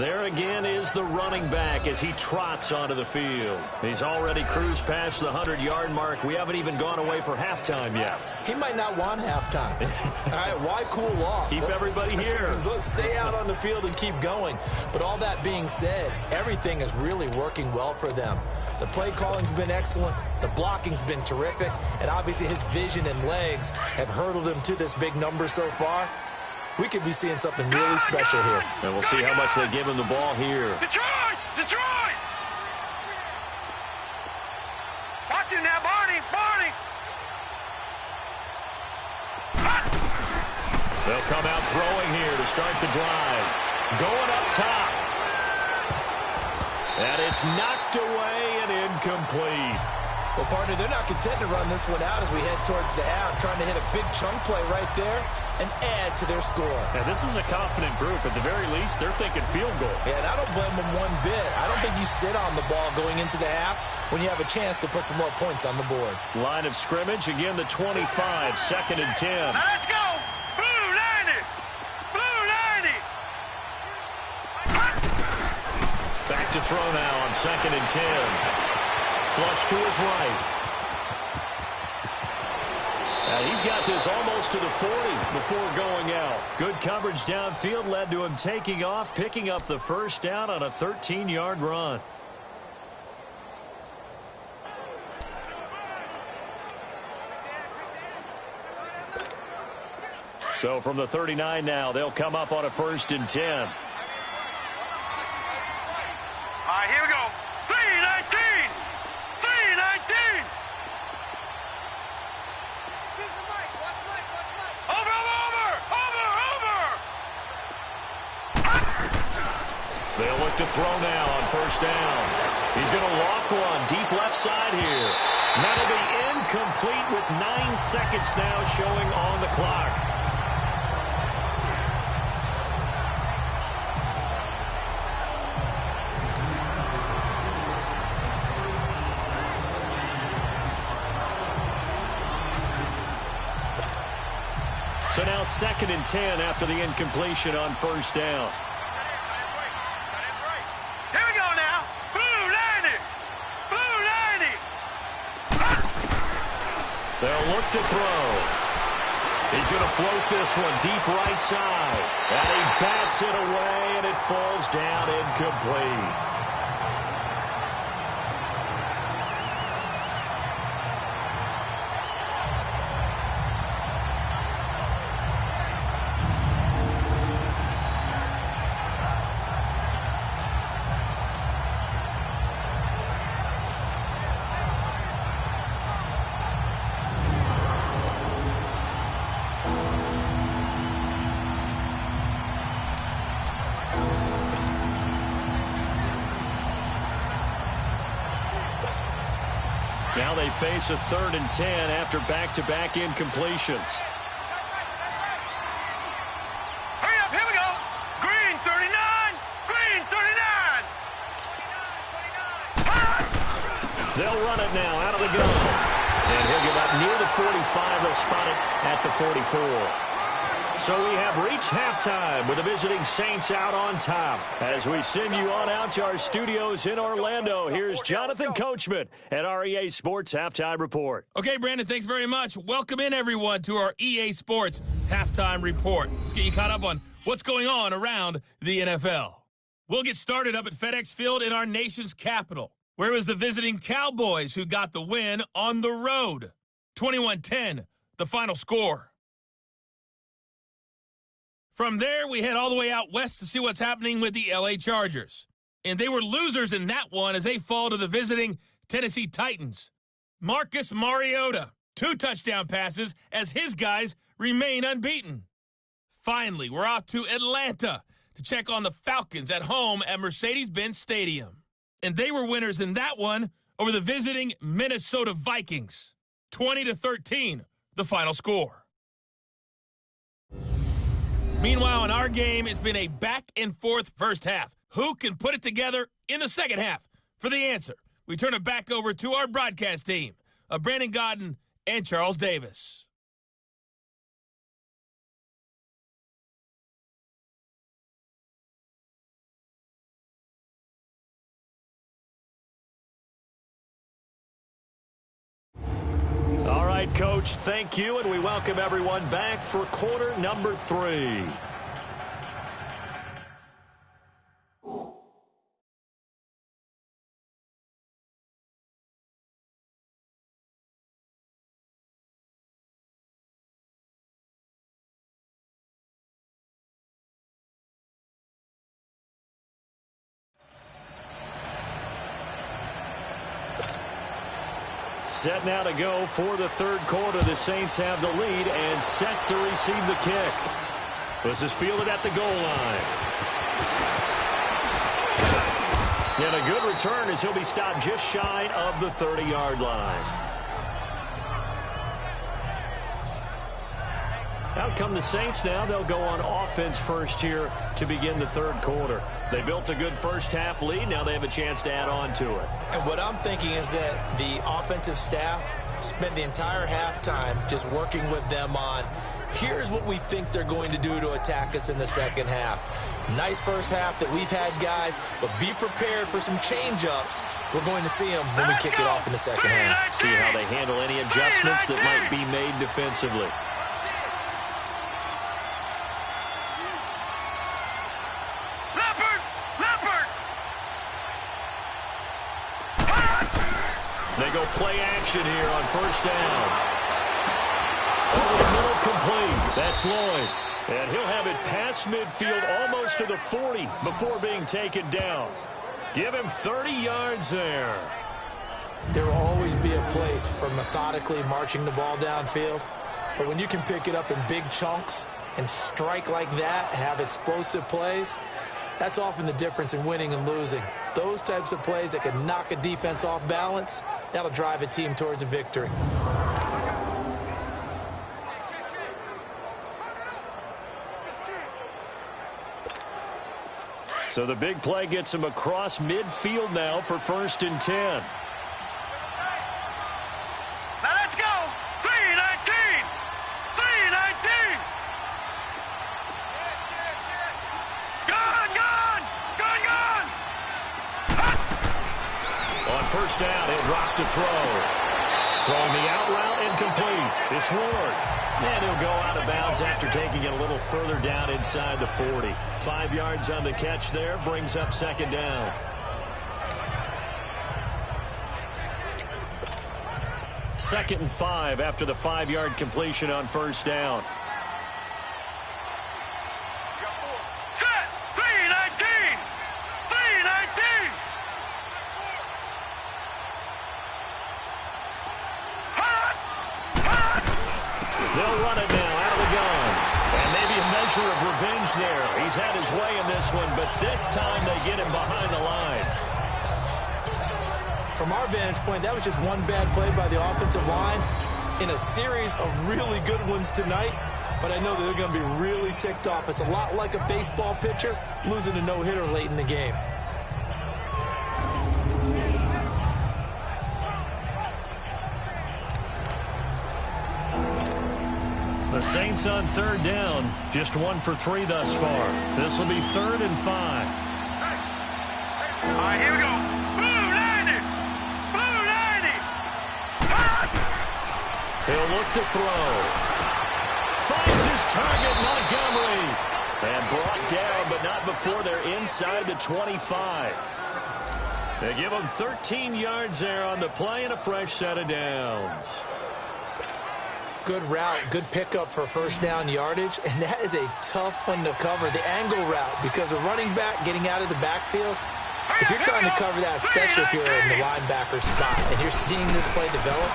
There again is the running back as he trots onto the field. He's already cruised past the 100-yard mark. We haven't even gone away for halftime yet. He might not want halftime. All right, why cool off? Keep everybody here. Let's stay out on the field and keep going. But all that being said, everything is really working well for them. The play calling's been excellent. The blocking's been terrific. And obviously his vision and legs have hurdled him to this big number so far. We could be seeing something really special here. And we'll see how much they give him the ball here. Detroit! Detroit! Watch him now, Barney! Barney! They'll come out throwing here to start the drive. Going up top. And it's knocked away and incomplete. Well, partner, they're not content to run this one out as we head towards the half, trying to hit a big chunk play right there and add to their score. Yeah, this is a confident group. At the very least, they're thinking field goal. Yeah, and I don't blame them one bit. I don't think you sit on the ball going into the half when you have a chance to put some more points on the board. Line of scrimmage, again the 25, 2nd and 10. Now let's go! Blue 90! Blue 90! Back to throw now on 2nd and 10. Flush to his right. Now he's got this almost to the 40 before going out. Good coverage downfield led to him taking off, picking up the first down on a 13-yard run. So from the 39 now, they'll come up on a 1st and 10. All right, here we go. 319! 319! Over, over, over, over! They'll look to throw now on 1st down. He's going to loft one deep left side here. That'll be incomplete with 9 seconds now showing on the clock. So now 2nd and 10 after the incompletion on 1st down. Here we go now. Blue 90! Blue 90! They'll look to throw. He's going to float this one deep right side. And he bats it away, and it falls down incomplete. Now they face a 3rd and 10 after back-to-back incompletions. Hurry up, here we go. Green 39, green 39. They'll run it now out of the gun. And he'll get up near the 45. They'll spot it at the 44. So we have reached halftime with the visiting Saints out on top. As we send you on out to our studios in Orlando, here's Jonathan Coachman at our EA Sports Halftime Report. Okay, Brandon, thanks very much. Welcome in, everyone, to our EA Sports Halftime Report. Let's get you caught up on what's going on around the NFL. We'll get started up at FedEx Field in our nation's capital, where it was the visiting Cowboys who got the win on the road. 21-10, the final score. From there, we head all the way out west to see what's happening with the LA Chargers. And they were losers in that one as they fall to the visiting Tennessee Titans. Marcus Mariota, 2 touchdown passes as his guys remain unbeaten. Finally, we're off to Atlanta to check on the Falcons at home at Mercedes-Benz Stadium. And they were winners in that one over the visiting Minnesota Vikings. 20-13, the final score. Meanwhile, in our game, it's been a back-and-forth first half. Who can put it together in the second half? For the answer, we turn it back over to our broadcast team of Brandon Godden and Charles Davis. All right, Coach, thank you, and we welcome everyone back for quarter number 3. Set now to go for the third quarter. The Saints have the lead and set to receive the kick. This is fielded at the goal line. And a good return as he'll be stopped just shy of the 30-yard line. Out come the Saints now. They'll go on offense first here to begin the third quarter. They built a good first-half lead. Now they have a chance to add on to it. And what I'm thinking is that the offensive staff spent the entire halftime just working with them on, here's what we think they're going to do to attack us in the second half. Nice first half that we've had, guys, but be prepared for some change-ups. We're going to see them when we kick it off in the second half. See how they handle any adjustments that might be made defensively. They go play action here on first down. Over the middle, complete. That's Lloyd. And he'll have it past midfield almost to the 40 before being taken down. Give him 30 yards there. There will always be a place for methodically marching the ball downfield. But when you can pick it up in big chunks and strike like that, have explosive plays, that's often the difference in winning and losing. Those types of plays that can knock a defense off balance, that'll drive a team towards a victory. So the big play gets him across midfield now for 1st and 10. Now let's go. 3-19. 3-19. Gone. On first down, he'll drop to throw. Throwing the out route incomplete. It's Ward. And he'll go out of bounds after taking it a little further down inside the 40. 5 yards on the catch there, brings up 2nd down. Second and 5 after the 5-yard completion on first down. Set. 3-19. 3-19. They'll run it now out of the gun. And maybe a measure of revenge there. He's had his way in this one, but this time they get him behind the line. From our vantage point, that was just one bad play by the offensive line in a series of really good ones tonight. But I know that they're going to be really ticked off. It's a lot like a baseball pitcher losing a no-hitter late in the game. The Saints on 3rd down, just 1 for 3 thus far. This will be 3rd and 5. All right, here we go. Blue 90. Blue 90. He'll look to throw. Finds his target, Montgomery. And brought down, but not before they're inside the 25. They give him 13 yards there on the play and a fresh set of downs. Good route, good pickup for first down yardage, and that is a tough one to cover, the angle route, because a running back getting out of the backfield, if you're trying to cover that, especially if you're in the linebacker spot, and you're seeing this play develop,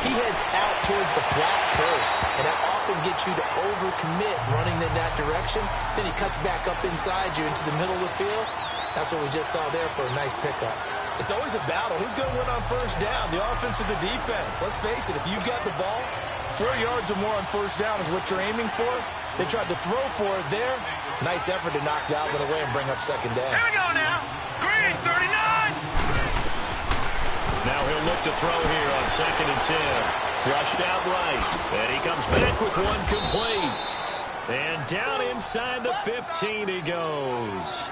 he heads out towards the flat first, and that often gets you to overcommit running in that direction. Then he cuts back up inside you into the middle of the field. That's what we just saw there for a nice pickup. It's always a battle. Who's going to win on first down, the offense or the defense? Let's face it, if you've got the ball, 4 yards or more on first down is what you're aiming for. They tried to throw for it there. Nice effort to knock that one away and bring up 2nd down. Here we go now. Green 39. Now he'll look to throw here on 2nd and 10. Flushed out right. And he comes back with one complete. And down inside the 15 he goes.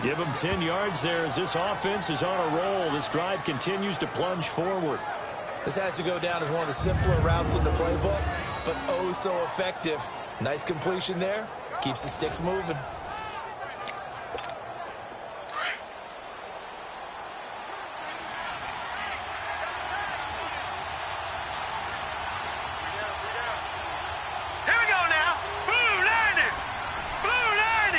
Give him 10 yards there as this offense is on a roll. This drive continues to plunge forward. This has to go down as one of the simpler routes in the playbook, but oh so effective. Nice completion there. Keeps the sticks moving. Here we go now. Blue 90. Blue 90.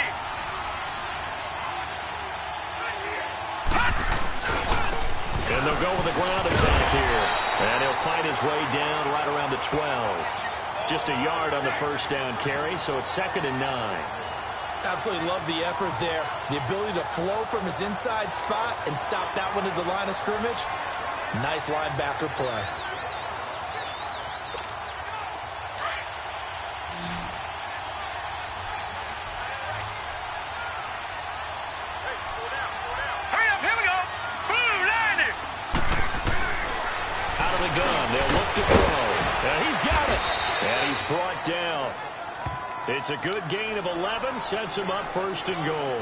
And they'll go with the ground attack here. And he'll fight his way down right around the 12. Just a yard on the first down carry, so it's 2nd and 9. Absolutely love the effort there. The ability to flow from his inside spot and stop that one at the line of scrimmage. Nice linebacker play. Hurry up, here we go. Blue 90. Out of the gun, they'll look to throw. And he's got it. And he's brought down. It's a good gain of 11, sets him up 1st and goal.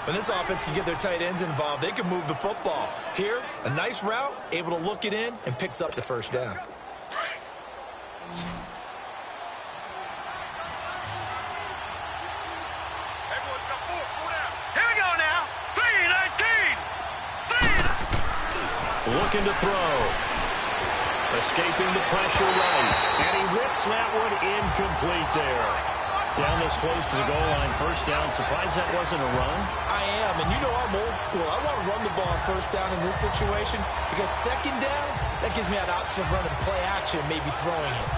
When this offense can get their tight ends involved, they can move the football. Here, a nice route, able to look it in, and picks up the first down. Here we go now. 319. Looking to throw. Escaping the pressure right. And he rips that one incomplete there. Down this close to the goal line, 1st down. Surprised that wasn't a run? I am, and you know I'm old school. I want to run the ball on 1st down in this situation because 2nd down, that gives me an option of running play action, maybe throwing it.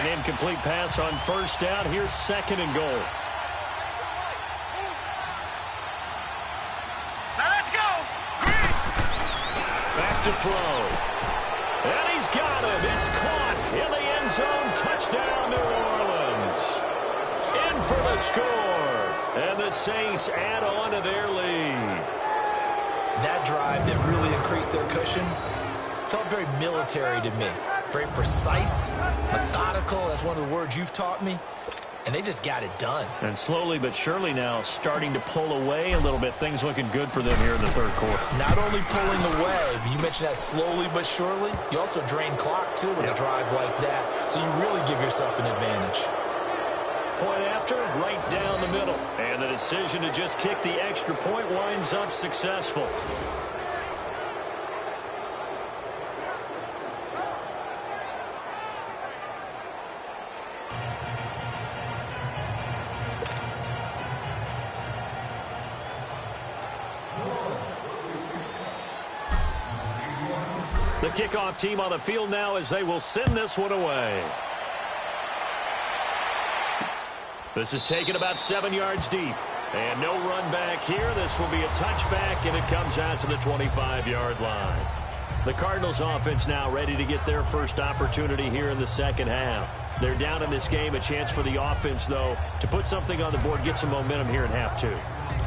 An incomplete pass on 1st down. Here's 2nd and goal. To throw. And he's got it. It's caught in the end zone. Touchdown, New Orleans. In for the score. And the Saints add on to their lead. That drive that really increased their cushion felt very military to me. Very precise, methodical. That's one of the words you've taught me. And they just got it done. And slowly but surely now starting to pull away a little bit. Things looking good for them here in the 3rd quarter. Not only pulling away, but you mentioned that slowly but surely. You also drain clock, too, with a drive like that. So you really give yourself an advantage. Point after, right down the middle. And the decision to just kick the extra point winds up successful. The kickoff team on the field now as they will send this one away. This is taken about 7 yards deep. And no run back here. This will be a touchback, and it comes out to the 25-yard line. The Cardinals offense now ready to get their first opportunity here in the 2nd half. They're down in this game. A chance for the offense, though, to put something on the board, get some momentum here in half 2.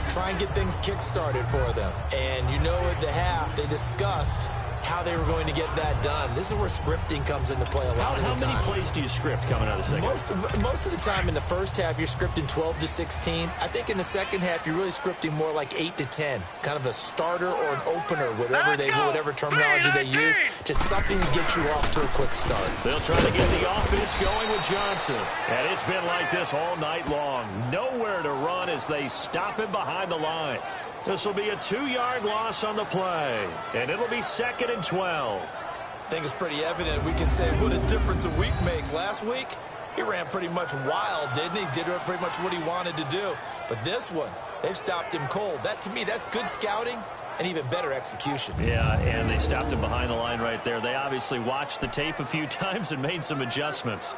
Try and get things kick-started for them. And you know at the half, they discussed how they were going to get that done. This is where scripting comes into play a lot of the time. How many plays do you script coming out of the 2nd? Most of the time in the 1st half, you're scripting 12 to 16. I think in the 2nd half, you're really scripting more like 8 to 10. Kind of a starter or an opener, whatever terminology they use. Just something to get you off to a quick start. They'll try to get the offense going with Johnson. And it's been like this all night long. Nowhere to run as they stop him behind the line. This will be a 2-yard loss on the play. And it'll be 2nd and 12. I think it's pretty evident we can say what a difference a week makes. Last week, he ran pretty much wild, didn't he? Did pretty much what he wanted to do. But this one, they've stopped him cold. That, to me, that's good scouting and even better execution. Yeah, and they stopped him behind the line right there. They obviously watched the tape a few times and made some adjustments.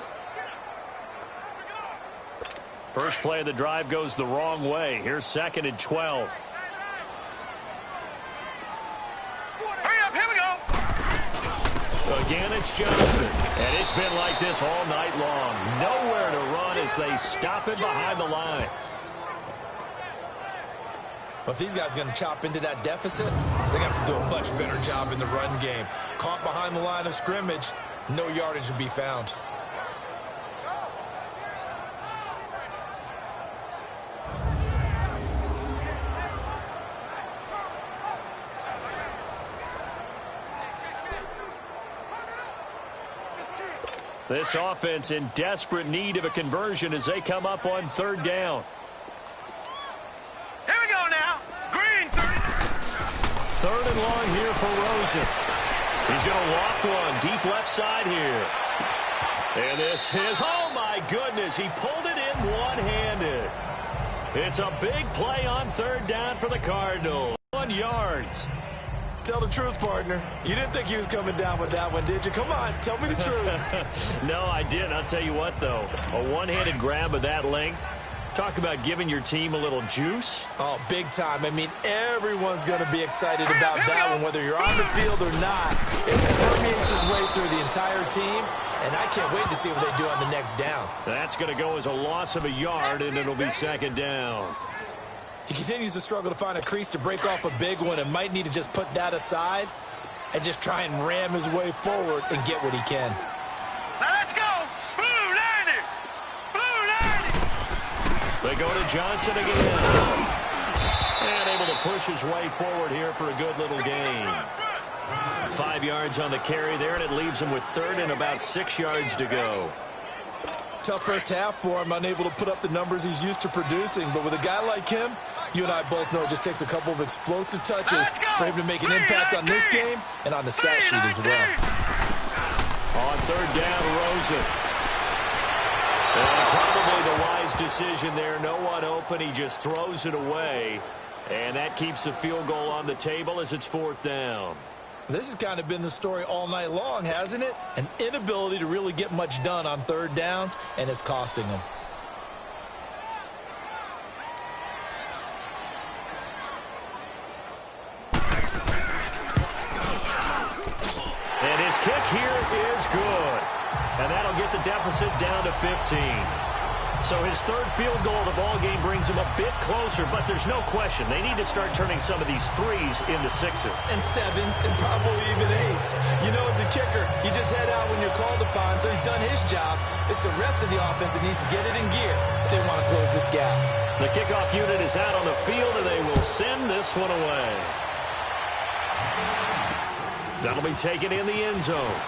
First play of the drive goes the wrong way. Here's 2nd and 12. Again, it's Johnson. And it's been like this all night long. Nowhere to run as they stop him behind the line. But if these guys are going to chop into that deficit, they're going to have to do a much better job in the run game. Caught behind the line of scrimmage, no yardage to be found. This offense in desperate need of a conversion as they come up on 3rd down. Here we go now. Green 30. 3rd and long here for Rosen. He's going to loft one deep left side here. And this is, oh my goodness, he pulled it in one-handed. It's a big play on 3rd down for the Cardinals. 1 yard. Tell the truth, partner. You didn't think he was coming down with that one, did you? Come on, tell me the truth. No, I didn't. I'll tell you what, though. A one-handed grab of that length. Talk about giving your team a little juice. Oh, big time. I mean, everyone's going to be excited about that one, whether you're on the field or not. It permeates his way through the entire team, and I can't wait to see what they do on the next down. That's going to go as a loss of a yard, and it'll be 2nd down. He continues to struggle to find a crease to break off a big one and might need to just put that aside and just try and ram his way forward and get what he can. Now let's go. Blue 90. Blue 90. They go to Johnson again. And able to push his way forward here for a good little gain. 5 yards on the carry there, and it leaves him with 3rd and about 6 yards to go. Tough first half for him, unable to put up the numbers he's used to producing. But with a guy like him, you and I both know it just takes a couple of explosive touches for him to make an impact on this game and on the stat sheet as well. On 3rd down, Rosen. And probably the wise decision there. No one open. He just throws it away. And that keeps the field goal on the table as it's 4th down. This has kind of been the story all night long, hasn't it? An inability to really get much done on 3rd downs, and it's costing them. And his kick here is good. And that'll get the deficit down to 15. So his 3rd field goal of the ball game brings him a bit closer, but there's no question they need to start turning some of these 3s into 6s. And 7s and probably even 8s. You know, as a kicker, you just head out when you're called upon, so he's done his job. It's the rest of the offense that needs to get it in gear if they want to close this gap. The kickoff unit is out on the field, and they will send this one away. That'll be taken in the end zone.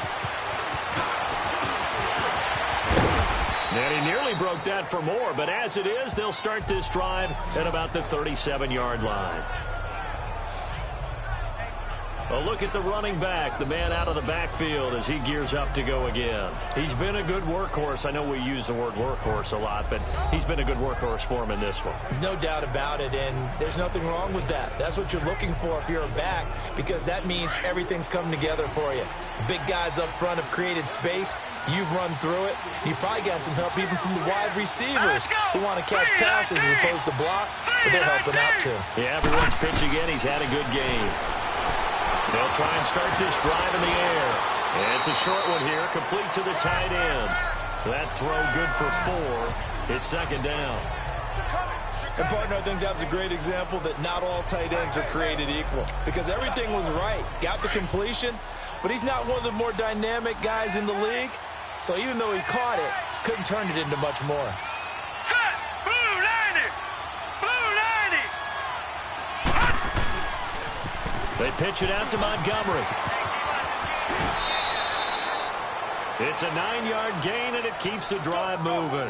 And he nearly broke that for more, but as it is, they'll start this drive at about the 37-yard line. A look at the running back, the man out of the backfield as he gears up to go again. He's been a good workhorse. I know we use the word workhorse a lot, but he's been a good workhorse for him in this one. No doubt about it, and there's nothing wrong with that. That's what you're looking for if you're a back, because that means everything's coming together for you. The big guys up front have created space. You've run through it. You've probably gotten some help even from the wide receivers who want to catch passes as opposed to block, but they're helping out too. Yeah, everyone's pitching in. He's had a good game. They'll try and start this drive in the air. And it's a short one here, complete to the tight end. That throw good for 4. It's 2nd down. And, partner, I think that was a great example that not all tight ends are created equal, because everything was right. Got the completion, but he's not one of the more dynamic guys in the league. So even though he caught it, couldn't turn it into much more. Set. Blue 90. Blue 90. They pitch it out to Montgomery. It's a 9-yard gain, and it keeps the drive moving.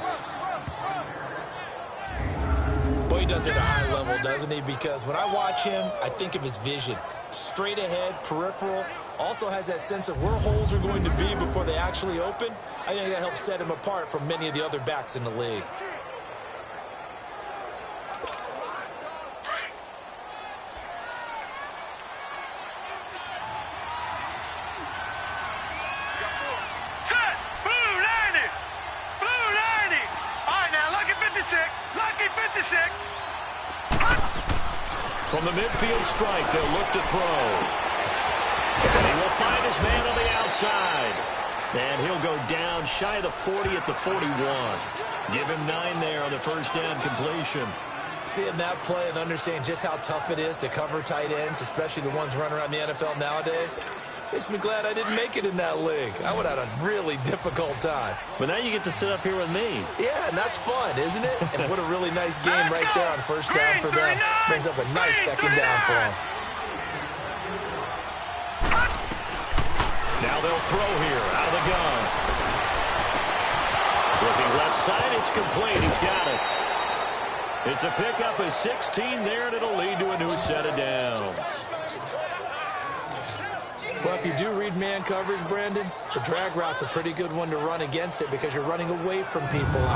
Boy, he does it at a high level, doesn't he? Because when I watch him, I think of his vision. Straight ahead, peripheral. Also has that sense of where holes are going to be before they actually open. I think that helps set him apart from many of the other backs in the league. Set. Blue 90. Blue 90. All right, now, lucky 56. Lucky 56. From the midfield strike, they'll look to throw. And he will find his man on the outside. And he'll go down shy of the 40 at the 41. Give him 9 there on the first down completion. Seeing that play and understanding just how tough it is to cover tight ends, especially the ones running around the NFL nowadays, makes me glad I didn't make it in that league. I would have had a really difficult time. But now you get to sit up here with me. Yeah, and that's fun, isn't it? And what a really nice game right there on first down for them. Brings up a nice 2nd down for them. Now they'll throw here out of the gun. Looking left side, it's complete. He's got it. It's a pickup of 16 there, and it'll lead to a new set of downs. Well, if you do read man coverage, Brandon, the drag route's a pretty good one to run against it because you're running away from people.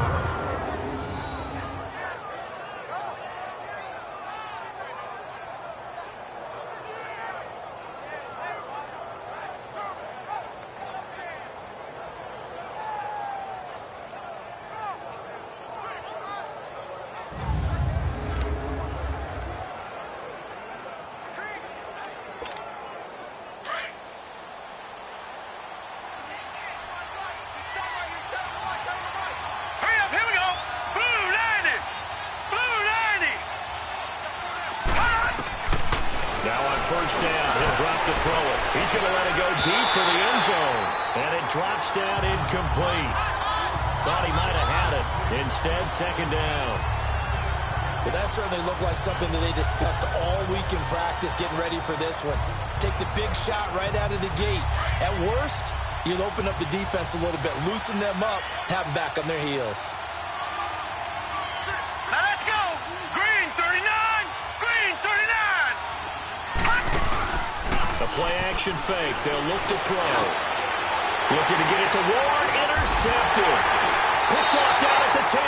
First down, he'll drop to throw it. He's going to let it go deep for the end zone. And it drops down incomplete. Thought he might have had it. Instead, second down. Well, that certainly looked like something that they discussed all week in practice, getting ready for this one. Take the big shot right out of the gate. At worst, you'll open up the defense a little bit, loosen them up, have them back on their heels. Now let's go. Green 39. Green 39. A play-action fake. They'll look to throw. Looking to get it to Ward. Intercepted. Picked off down at the 10.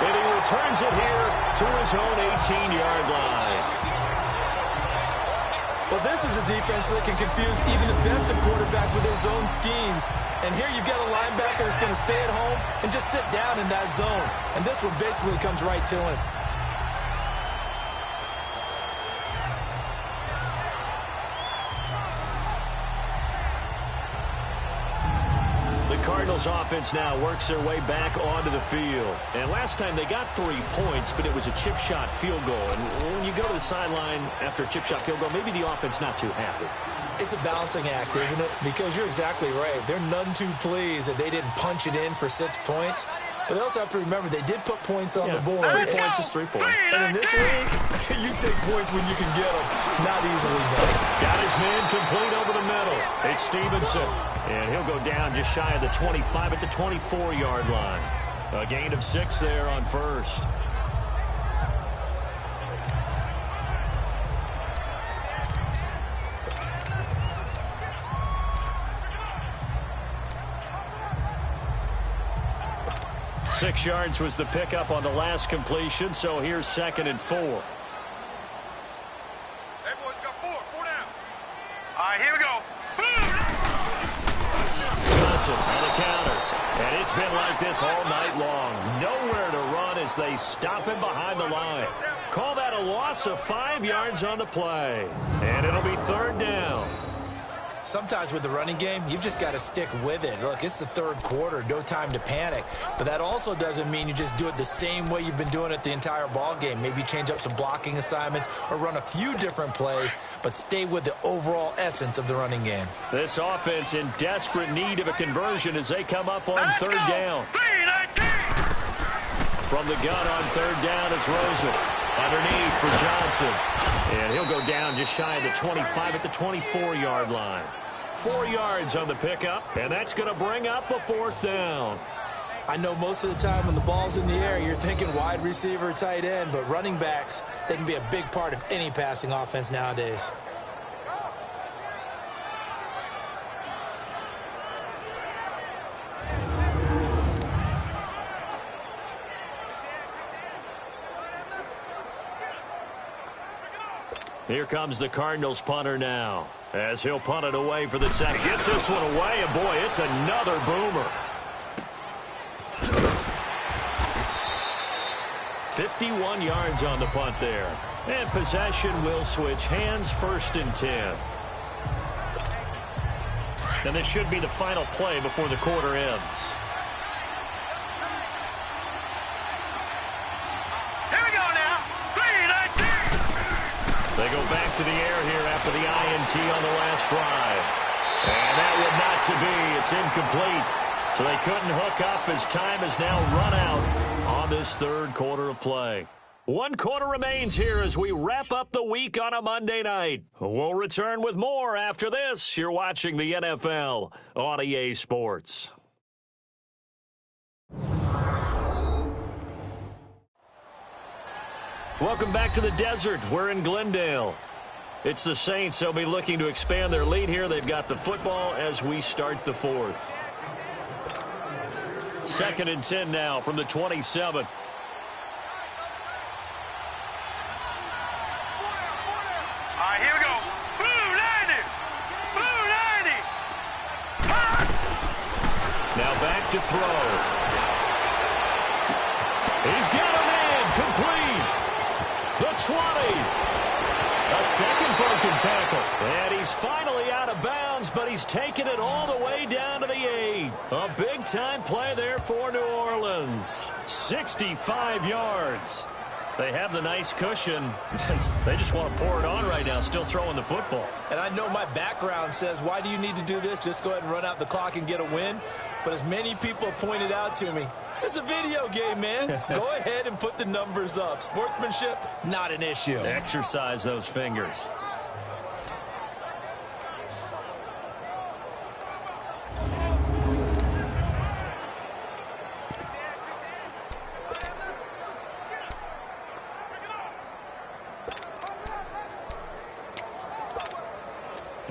And he returns it here to his own 18-yard line. Well, this is a defense that can confuse even the best of quarterbacks with their zone schemes. And here you've got a linebacker that's going to stay at home and just sit down in that zone. And this one basically comes right to him. Cardinals offense now works their way back onto the field. And last time they got 3 points, but it was a chip shot field goal. And when you go to the sideline after a chip shot field goal, maybe the offense not too happy. It's a balancing act, isn't it? Because you're exactly right. They're none too pleased that they didn't punch it in for 6 points. But they also have to remember they did put points on the board. 3 points is 3 points. And in this league, you take points when you can get them. Not easily done. Got his man complete over the middle. It's Stevenson. And he'll go down just shy of the 25 at the 24-yard line. A gain of 6 there on first. Six yards was the pickup on the last completion, so here's 2nd and 4. Hey, boys, got 4 down. All right, here we go. Johnson on the counter. And it's been like this all night long. Nowhere to run as they stop him behind the line. Call that a loss of 5 yards on the play. And it'll be 3rd down. Sometimes with the running game, you've just got to stick with it. Look, it's the 3rd quarter, no time to panic. But that also doesn't mean you just do it the same way you've been doing it the entire ball game. Maybe change up some blocking assignments or run a few different plays, but stay with the overall essence of the running game. This offense in desperate need of a conversion as they come up on 3rd down. From the gun on 3rd down, it's Rosen. Underneath for Johnson. And he'll go down just shy of the 25 at the 24-yard line. 4 yards on the pickup, and that's going to bring up a 4th down. I know most of the time when the ball's in the air, you're thinking wide receiver, tight end, but running backs, they can be a big part of any passing offense nowadays. Here comes the Cardinals punter now, as he'll punt it away for the second. Gets this one away, and boy, it's another boomer. 51 yards on the punt there. And possession will switch hands, 1st and 10. And this should be the final play before the quarter ends. They go back to the air here after the INT on the last drive. And that would not to be. It's incomplete. So they couldn't hook up as time has now run out on this 3rd quarter of play. 1 quarter remains here as we wrap up the week on a Monday night. We'll return with more after this. You're watching the NFL on EA Sports. Welcome back to the desert. We're in Glendale. It's the Saints. They'll be looking to expand their lead here. They've got the football as we start the fourth. 2nd and 10 now from the 27. All right, here we go. Blue 90. Blue 90. Now back to throw. He's got a man complete. The 20. A second broken tackle. And he's finally out of bounds, but he's taken it all the way down to the 8. A big-time play there for New Orleans. 65 yards. They have the nice cushion. They just want to pour it on right now, still throwing the football. And I know my background says, why do you need to do this? Just go ahead and run out the clock and get a win. But as many people have pointed out to me, it's a video game, man. Go ahead and put the numbers up. Sportsmanship, not an issue. Exercise those fingers.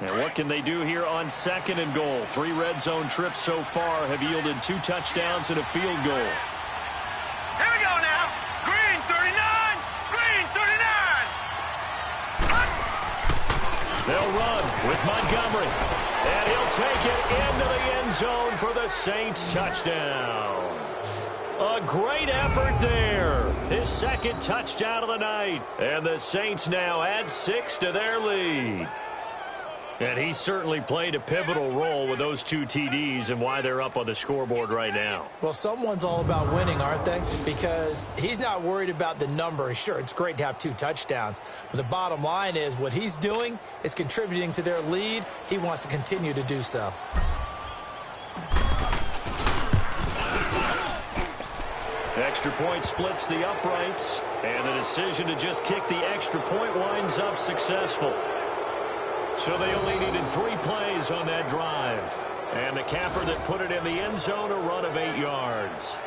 And what can they do here on 2nd and goal? 3 red zone trips so far have yielded 2 touchdowns and a field goal. Here we go now. Green 39. Green 39. They'll run with Montgomery. And he'll take it into the end zone for the Saints touchdown. A great effort there. His 2nd touchdown of the night. And the Saints now add 6 to their lead. And he certainly played a pivotal role with those 2 TDs and why they're up on the scoreboard right now. Well, someone's all about winning, aren't they? Because he's not worried about the number. Sure, it's great to have 2 touchdowns. But the bottom line is what he's doing is contributing to their lead. He wants to continue to do so. Extra point splits the uprights. And the decision to just kick the extra point winds up successful. So they only needed 3 plays on that drive. And the capper that put it in the end zone, a run of 8 yards.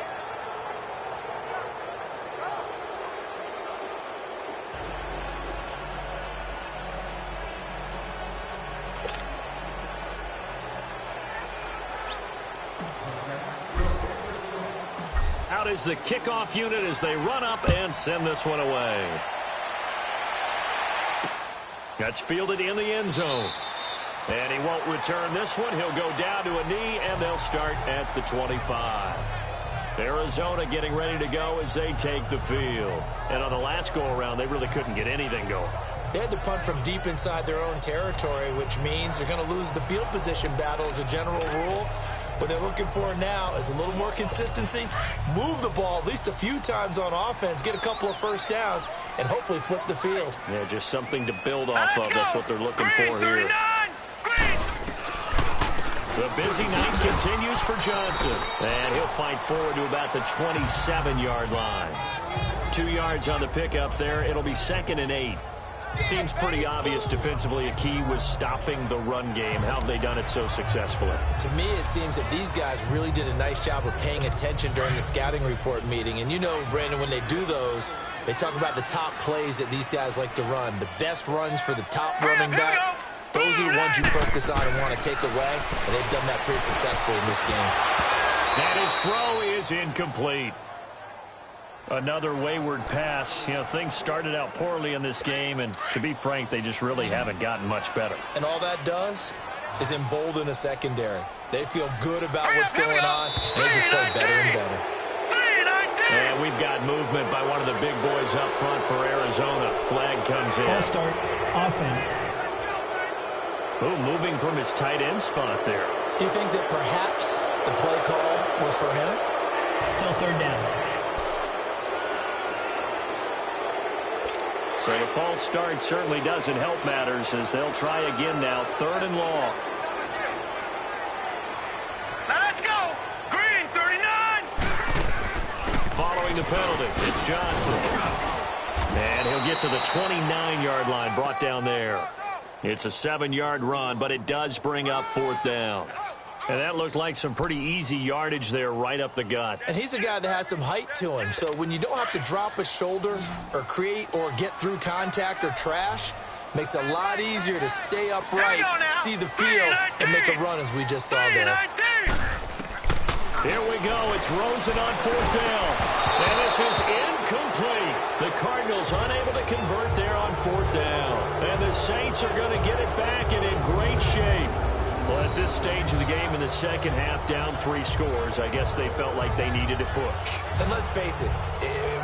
Out is the kickoff unit as they run up and send this one away. That's fielded in the end zone. And he won't return this one. He'll go down to a knee, and they'll start at the 25. Arizona getting ready to go as they take the field. And on the last go-around, they really couldn't get anything going. They had to punt from deep inside their own territory, which means they're going to lose the field position battle as a general rule. What they're looking for now is a little more consistency, move the ball at least a few times on offense, get a couple of first downs, and hopefully flip the field. Yeah, just something to build off of. That's what they're looking for here. The busy night continues for Johnson. And he'll fight forward to about the 27-yard line. 2 yards on the pickup there. It'll be 2nd and 8. Seems pretty obvious defensively a key was stopping the run game. How have they done it so successfully? To me, it seems that these guys really did a nice job of paying attention during the scouting report meeting. And you know, Brandon, when they do those, they talk about the top plays that these guys like to run. The best runs for the top running back. Those are the ones you focus on and want to take away. And they've done that pretty successfully in this game. And his throw is incomplete. Another wayward pass. You know, things started out poorly in this game, and to be frank, they just really haven't gotten much better. And all that does is embolden a secondary. They feel good about what's going on, and they just play better and better. And we've got movement by one of the big boys up front for Arizona. Flag comes in. False start, offense. Oh, moving from his tight end spot there. Do you think that perhaps the play call was for him? Still 3rd down. So the false start certainly doesn't help matters as they'll try again now. 3rd and long. Now let's go. Green 39. Following the penalty, it's Johnson. And he'll get to the 29-yard line, brought down there. It's a 7-yard run, but it does bring up 4th down. And that looked like some pretty easy yardage there right up the gut. And he's a guy that has some height to him. So when you don't have to drop a shoulder or create or get through contact or trash, makes it a lot easier to stay upright, see the field, and make a run as we just saw there. Here we go. It's Rosen on 4th down. And this is incomplete. The Cardinals unable to convert there on 4th down. And the Saints are going to get it back and in great shape. Well, at this stage of the game in the second half, down 3 scores, I guess they felt like they needed to push. And let's face it,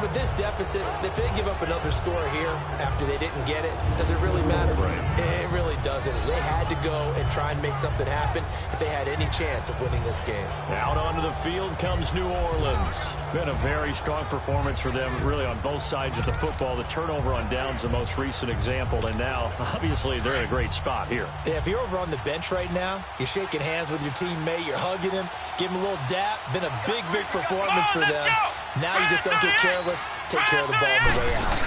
with this deficit, if they give up another score here after they didn't get it, does it really matter? Right. It really doesn't. They had to go and try and make something happen if they had any chance of winning this game. Out onto the field comes New Orleans. Been a very strong performance for them, really, on both sides of the football. The turnover on downs, the most recent example, and now, obviously, they're in a great spot here. Yeah, if you're over on the bench right now, you're shaking hands with your teammate, you're hugging him, give him a little dap. Been a big, big performance for them. Now you just don't get careless. Take care of the ball on the way out.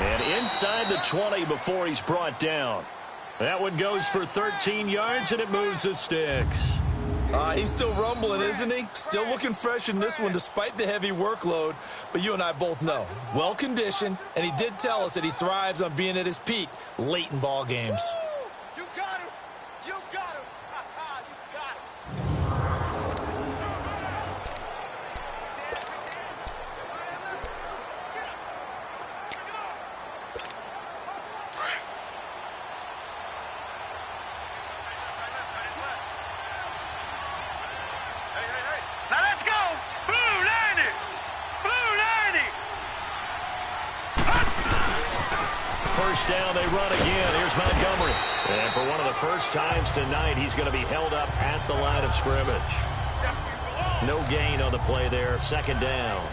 And inside the 20 before he's brought down. That one goes for 13 yards, and it moves the sticks. He's still rumbling, isn't he? Still looking fresh in this one despite the heavy workload. But you and I both know, well-conditioned, and he did tell us that he thrives on being at his peak late in ball games. You got him. You got him. You got him. Now let's go! Blue 90! Blue 90! First down, they run again. Here's Montgomery. And for one of the first times tonight, he's going to be held up at the line of scrimmage. No gain on the play there. Second down.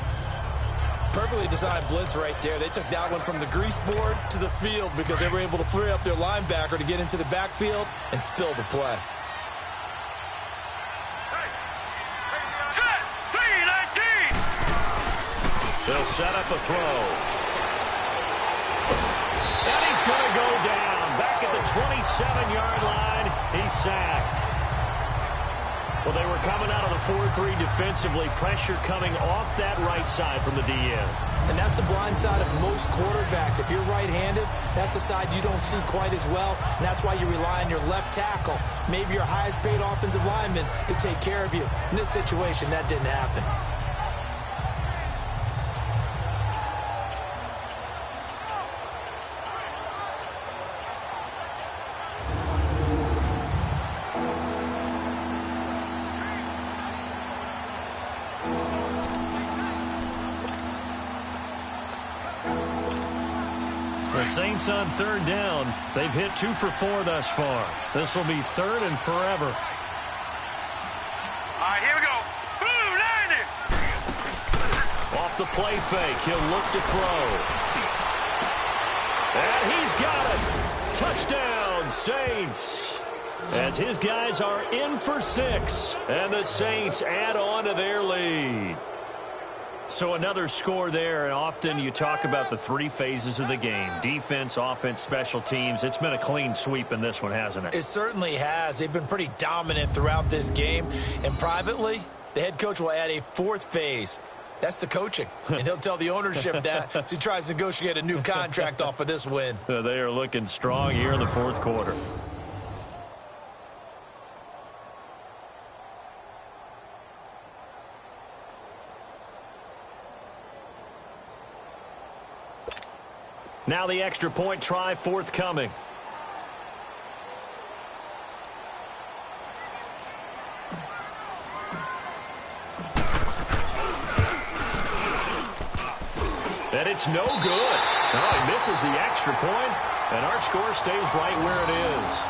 Perfectly designed blitz right there. They took that one from the grease board to the field because they were able to free up their linebacker to get into the backfield and spill the play. They'll set up a throw. And he's going to go down. Back at the 27-yard line. He's sacked. Well, they were coming out of the 4-3 defensively. Pressure coming off that right side from the DN. And that's the blind side of most quarterbacks. If you're right-handed, that's the side you don't see quite as well. And that's why you rely on your left tackle, maybe your highest-paid offensive lineman, to take care of you. In this situation, that didn't happen. The Saints on third down. They've hit 2 for 4 thus far. This will be third and forever. All right, here we go. Blue 90! Off the play fake, he'll look to throw. And he's got it. Touchdown, Saints. As his guys are in for 6. And the Saints add on to their lead. So another score there, and often you talk about the 3 phases of the game. Defense, offense, special teams. It's been a clean sweep in this one, hasn't it? It certainly has. They've been pretty dominant throughout this game. And privately, the head coach will add a 4th phase. That's the coaching. And he'll tell the ownership that as he tries to negotiate a new contract off of this win. They are looking strong here in the 4th quarter. Now the extra point try forthcoming. And it's no good. Oh, he misses the extra point, and our score stays right where it is.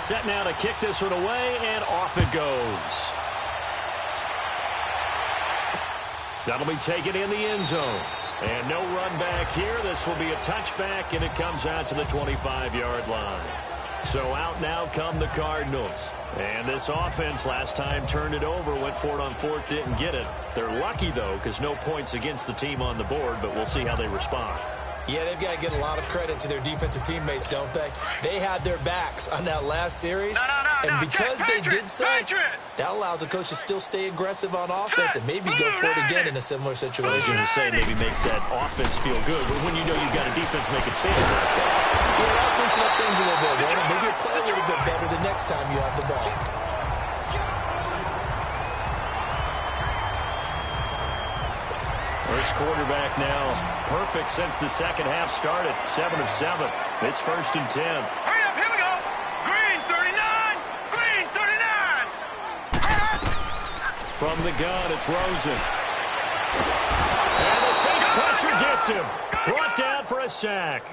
Set now to kick this one away, and off it goes. That'll be taken in the end zone. And no run back here. This will be a touchback, and it comes out to the 25-yard line. So out now come the Cardinals. And this offense last time turned it over, went for it on fourth, didn't get it. They're lucky, though, because no points against the team on the board, but we'll see how they respond. Yeah, they've got to get a lot of credit to their defensive teammates, don't they? They had their backs on that last series, and because they did so, that allows the coach to still stay aggressive on offense and maybe go for it again in a similar situation. I was going to say maybe makes that offense feel good, but when you know you've got a defense making stands like that. Yeah, that'll loosen up things a little bit, Warren. Maybe you'll play a little bit better the next time you have the ball. This quarterback now perfect since the second half started. 7 of 7. It's 1st and 10. Hurry up, here we go. Green 39. Green 39. From the gun, it's Rosen. And the Saints pressure gets him. Brought down for a sack.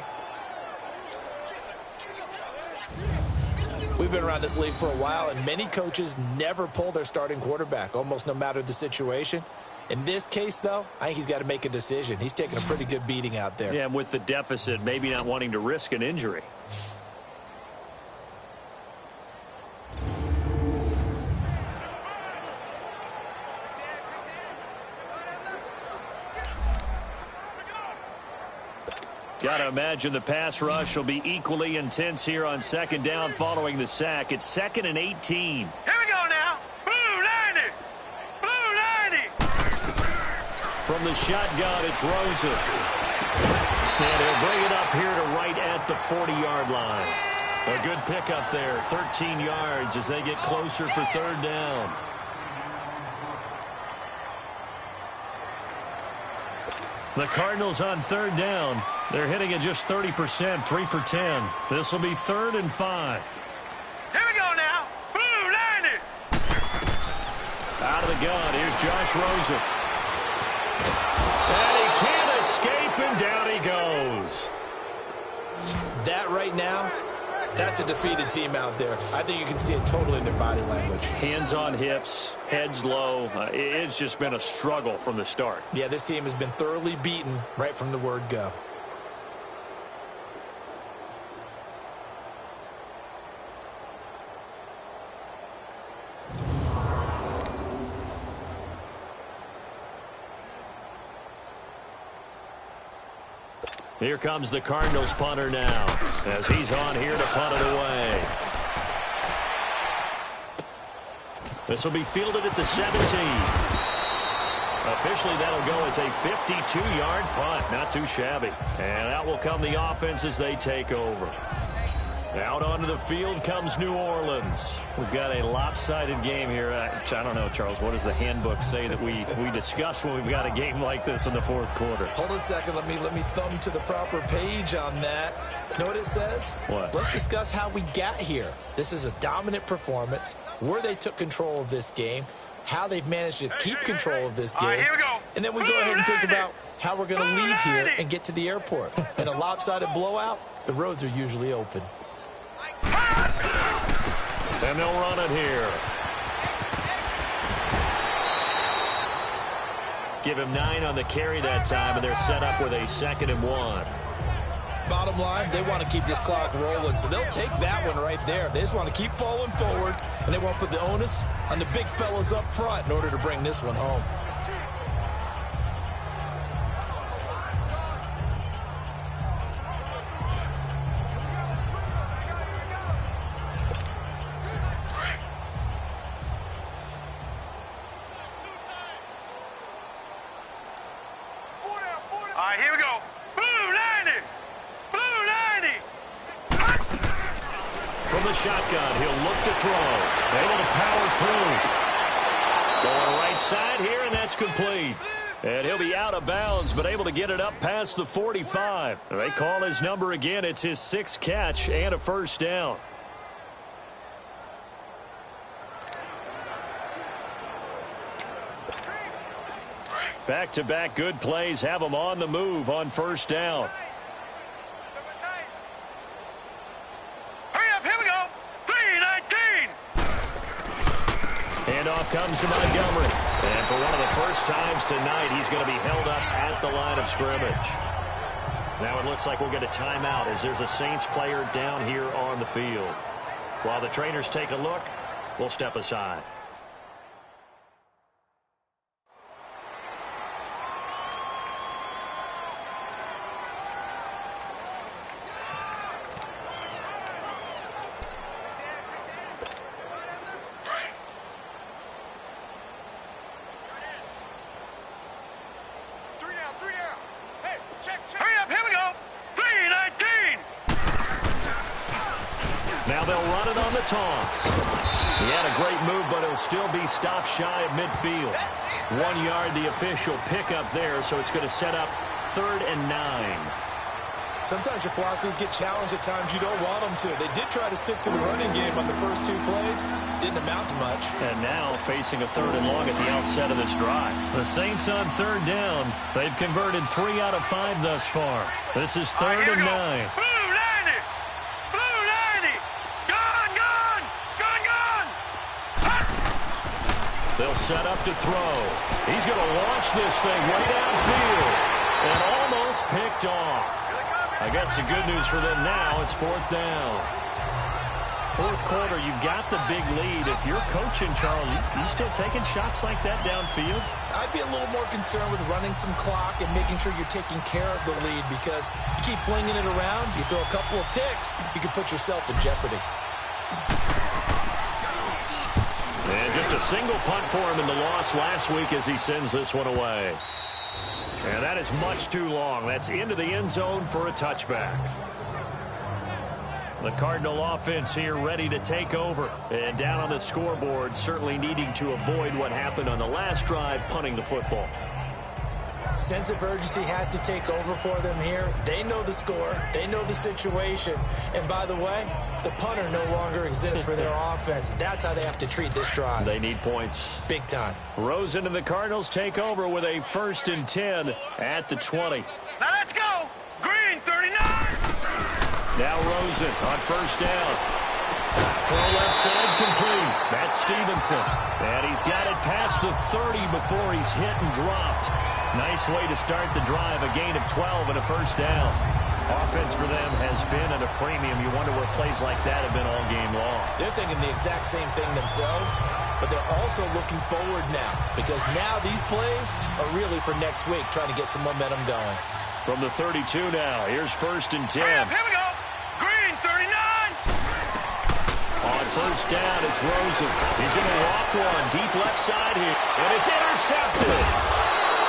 We've been around this league for a while, and many coaches never pull their starting quarterback, almost no matter the situation. In this case, though, I think he's got to make a decision. He's taking a pretty good beating out there. Yeah, and with the deficit, maybe not wanting to risk an injury. Got to imagine the pass rush will be equally intense here on second down following the sack. It's 2nd and 18. Here we go now. Blue 90. Blue 90. From the shotgun, it's Rosen. And he'll bring it up here to right at the 40-yard line. A good pickup there, 13 yards as they get closer for third down. The Cardinals on third down. They're hitting at just 30%, 3 for 10. This will be 3rd and 5. Here we go now. Blue 90. Out of the gun, here's Josh Rosen. And he can't escape, and down he goes. That right now, that's a defeated team out there. I think you can see it totally in their body language. Hands on hips, heads low. It's just been a struggle from the start. Yeah, this team has been thoroughly beaten right from the word go. Here comes the Cardinals punter now as he's on here to punt it away. This will be fielded at the 17. Officially, that'll go as a 52-yard punt. Not too shabby. And out will come the offense as they take over. Out onto the field comes New Orleans. We've got a lopsided game here. I don't know, Charles, what does the handbook say that we discuss when we've got a game like this in the fourth quarter? Hold on a second. Let me thumb to the proper page on that. Know what it says? What? Let's discuss how we got here. This is a dominant performance, where they took control of this game, how they've managed to keep control of this game. All right, here we go. And then we go ahead and think about how we're going to leave here and get to the airport. In a lopsided blowout, the roads are usually open. And they'll run it here. Give him 9 on the carry that time, and they're set up with a 2nd and 1. Bottom line, they want to keep this clock rolling, so they'll take that one right there. They just want to keep falling forward, and they won't put the onus on the big fellas up front in order to bring this one home. All right, here we go. Blue 90. Blue 90. From the shotgun, he'll look to throw. Able to power through. Going right side here, and that's complete. And he'll be out of bounds, but able to get it up past the 45. They call his number again. It's his 6th catch and a first down. Back-to-back good plays have him on the move on first down. Hurry up, here we go. 319. Handoff comes to Montgomery. And for one of the first times tonight, he's going to be held up at the line of scrimmage. Now it looks like we'll get a timeout as there's a Saints player down here on the field. While the trainers take a look, we'll step aside. Now they'll run it on the taunts. He had a great move, but it'll still be stopped shy of midfield. 1 yard, the official pickup there, so it's going to set up 3rd and 9. Sometimes your philosophies get challenged at times you don't want them to. They did try to stick to the running game on the first 2 plays. Didn't amount to much. And now facing a 3rd and long at the outset of this drive. The Saints on 3rd down. They've converted 3 out of 5 thus far. This is 3rd and 9. They'll set up to throw. He's going to launch this thing way downfield. And almost picked off. I guess the good news for them now, it's 4th down. 4th quarter, you've got the big lead. If you're coaching, Charles, you still taking shots like that downfield? I'd be a little more concerned with running some clock and making sure you're taking care of the lead, because you keep flinging it around, you throw a couple of picks, you can put yourself in jeopardy. And just a single punt for him in the loss last week as he sends this one away. And that is much too long. That's into the end zone for a touchback. The Cardinal offense here ready to take over. And down on the scoreboard, certainly needing to avoid what happened on the last drive, punting the football. Sense of urgency has to take over for them here. They know the score. They know the situation. And by the way, the punter no longer exists for their offense. That's how they have to treat this drive. They need points. Big time. Rosen and the Cardinals take over with a 1st and 10 at the 20. Now let's go. Green, 39. Now Rosen on 1st down. Throw left side complete. That's Stevenson. And he's got it past the 30 before he's hit and dropped. Nice way to start the drive. A gain of 12 and a 1st down. Offense for them has been at a premium. You wonder where plays like that have been all game long. They're thinking the exact same thing themselves, but they're also looking forward now, because now these plays are really for next week, trying to get some momentum going. From the 32 now, here's 1st and 10. Here we go. Green, 39. On 1st down, it's Rosen. He's going to walk one deep left side here, and it's intercepted.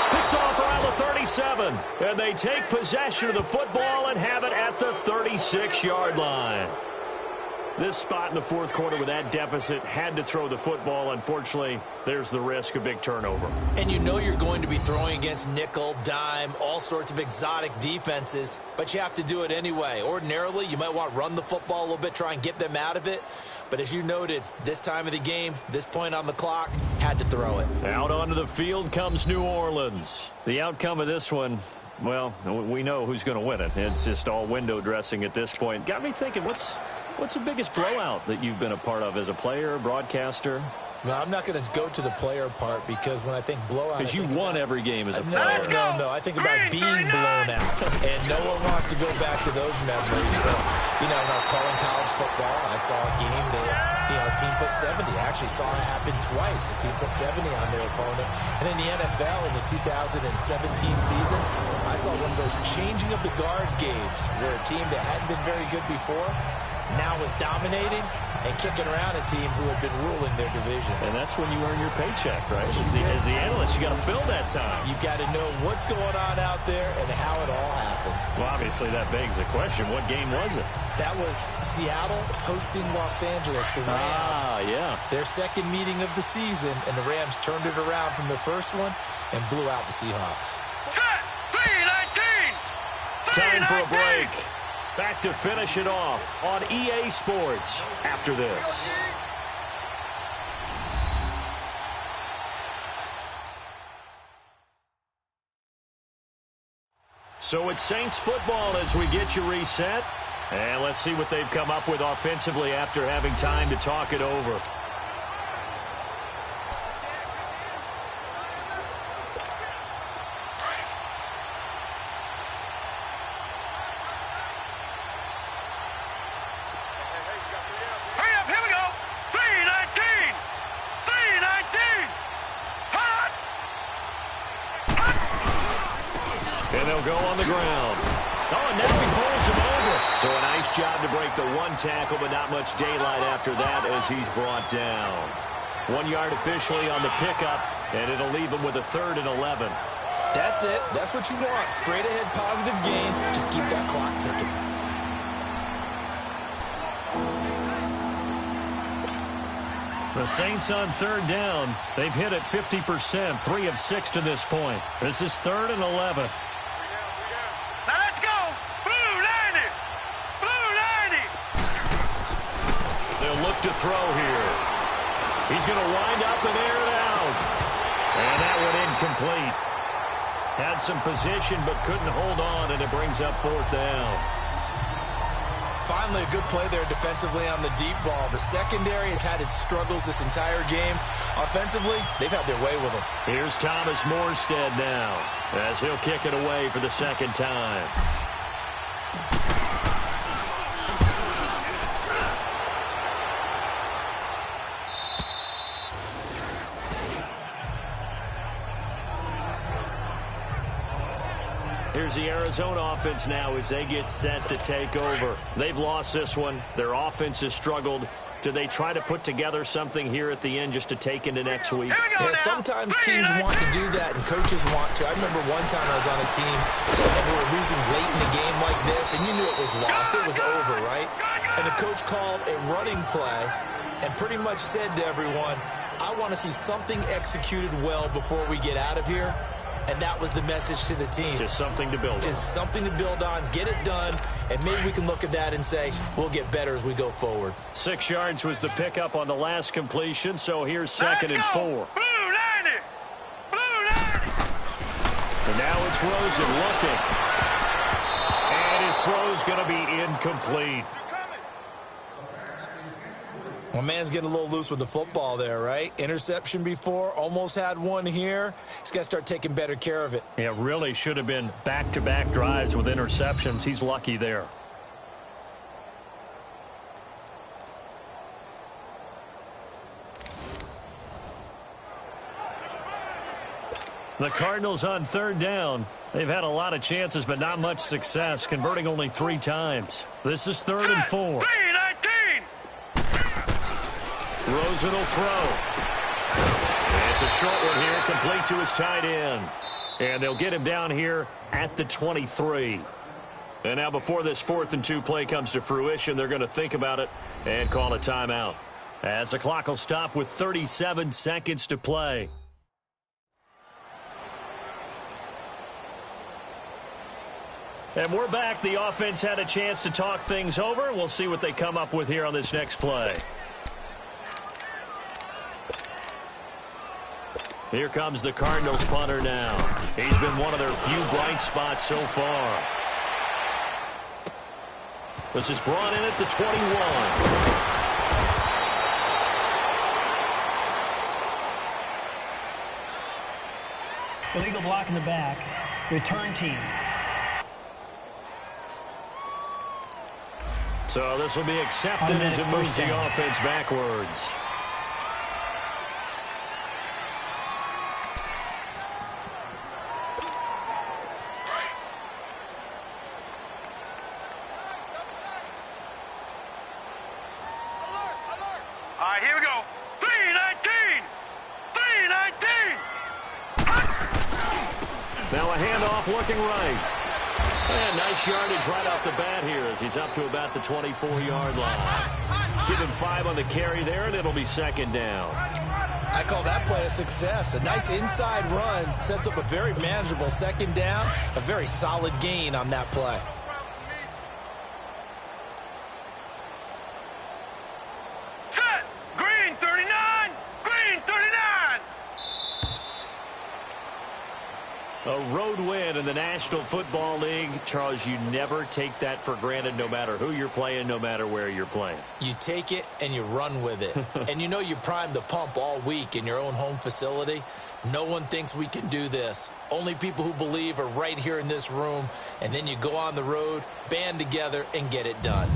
Picked off around the 37, and they take possession of the football and have it at the 36-yard line. This spot in the 4th quarter with that deficit, had to throw the football. Unfortunately, there's the risk of big turnover. And you know you're going to be throwing against nickel, dime, all sorts of exotic defenses, but you have to do it anyway. Ordinarily, you might want to run the football a little bit, try and get them out of it. But as you noted, this time of the game, this point on the clock, had to throw it. Out onto the field comes New Orleans. The outcome of this one, well, we know who's going to win it. It's just all window dressing at this point. Got me thinking, what's the biggest blowout that you've been a part of as a player, broadcaster? No, I'm not going to go to the player part, because when I think blowout... Because you won every game as a player. No. I think about being blown out. And no one wants to go back to those memories. But, when I was calling college football, I saw a game that, a team put 70. I actually saw it happen twice. A team put 70 on their opponent. And in the NFL, in the 2017 season, I saw one of those changing of the guard games where a team that hadn't been very good before now was dominating and kicking around a team who had been ruling their division. And that's when you earn your paycheck, right? As the analyst, you got to fill that time. You've got to know what's going on out there and how it all happened. Well, obviously that begs the question, what game was it? That was Seattle hosting Los Angeles, the Rams. Yeah. Their second meeting of the season, and the Rams turned it around from their first one and blew out the Seahawks. Set, 3-19. Time for a break. Back to finish it off on EA Sports after this. So it's Saints football as we get you reset. And let's see what they've come up with offensively after having time to talk it over. And they'll go on the ground. Oh, and now he pulls him over. So a nice job to break the one tackle, but not much daylight after that as he's brought down. 1 yard officially on the pickup, and it'll leave him with a 3rd and 11. That's it. That's what you want. Straight ahead positive gain. Just keep that clock ticking. The Saints on 3rd down. They've hit it 50%, 3 of 6 to this point. This is 3rd and 11. Now let's go. Blue 90. Blue 90. They'll look to throw here. He's going to wind up and air it out. And that one incomplete. Had some position but couldn't hold on, and it brings up 4th down. Finally, a good play there defensively on the deep ball. The secondary has had its struggles this entire game. Offensively, they've had their way with them. Here's Thomas Morstead now as he'll kick it away for the 2nd time. Here's the Arizona offense now as they get set to take over. They've lost this one. Their offense has struggled. Do they try to put together something here at the end just to take into next week? Yeah, sometimes teams want to do that and coaches want to. I remember one time I was on a team and we were losing late in the game like this, and you knew it was lost. It was over, right? And the coach called a running play and pretty much said to everyone, I want to see something executed well before we get out of here. And that was the message to the team. Just something to build on. Just something to build on, get it done, and maybe we can look at that and say, we'll get better as we go forward. 6 yards was the pickup on the last completion, so here's 2nd and 4. Blue 90. Blue 90. And now it's Rosen looking. And his throw's going to be incomplete. My man's getting a little loose with the football there, right? Interception before, almost had one here. He's got to start taking better care of it. Yeah, really should have been back-to-back drives with interceptions. He's lucky there. The Cardinals on 3rd down. They've had a lot of chances, but not much success, converting only 3 times. This is 3rd and 4. Rosen will throw. It's a short one here, complete to his tight end. And they'll get him down here at the 23. And now before this 4th and 2 play comes to fruition, they're going to think about it and call a timeout. As the clock will stop with 37 seconds to play. And we're back. The offense had a chance to talk things over. We'll see what they come up with here on this next play. Here comes the Cardinals punter now. He's been one of their few bright spots so far. This is brought in at the 21. Illegal block in the back. Return team. So this will be accepted as it moves the offense backwards. All right, here we go. 319! 319! Now a handoff looking right. And nice yardage right off the bat here as he's up to about the 24-yard line. Give him 5 on the carry there, and it'll be 2nd down. I call that play a success. A nice inside run sets up a very manageable 2nd down. A very solid gain on that play. Set! Green 39! Green 39! A road win in the National Football League. Charles, you never take that for granted no matter who you're playing, no matter where you're playing. You take it and you run with it. And you know you primed the pump all week in your own home facility. No one thinks we can do this. Only people who believe are right here in this room. And then you go on the road, band together, and get it done.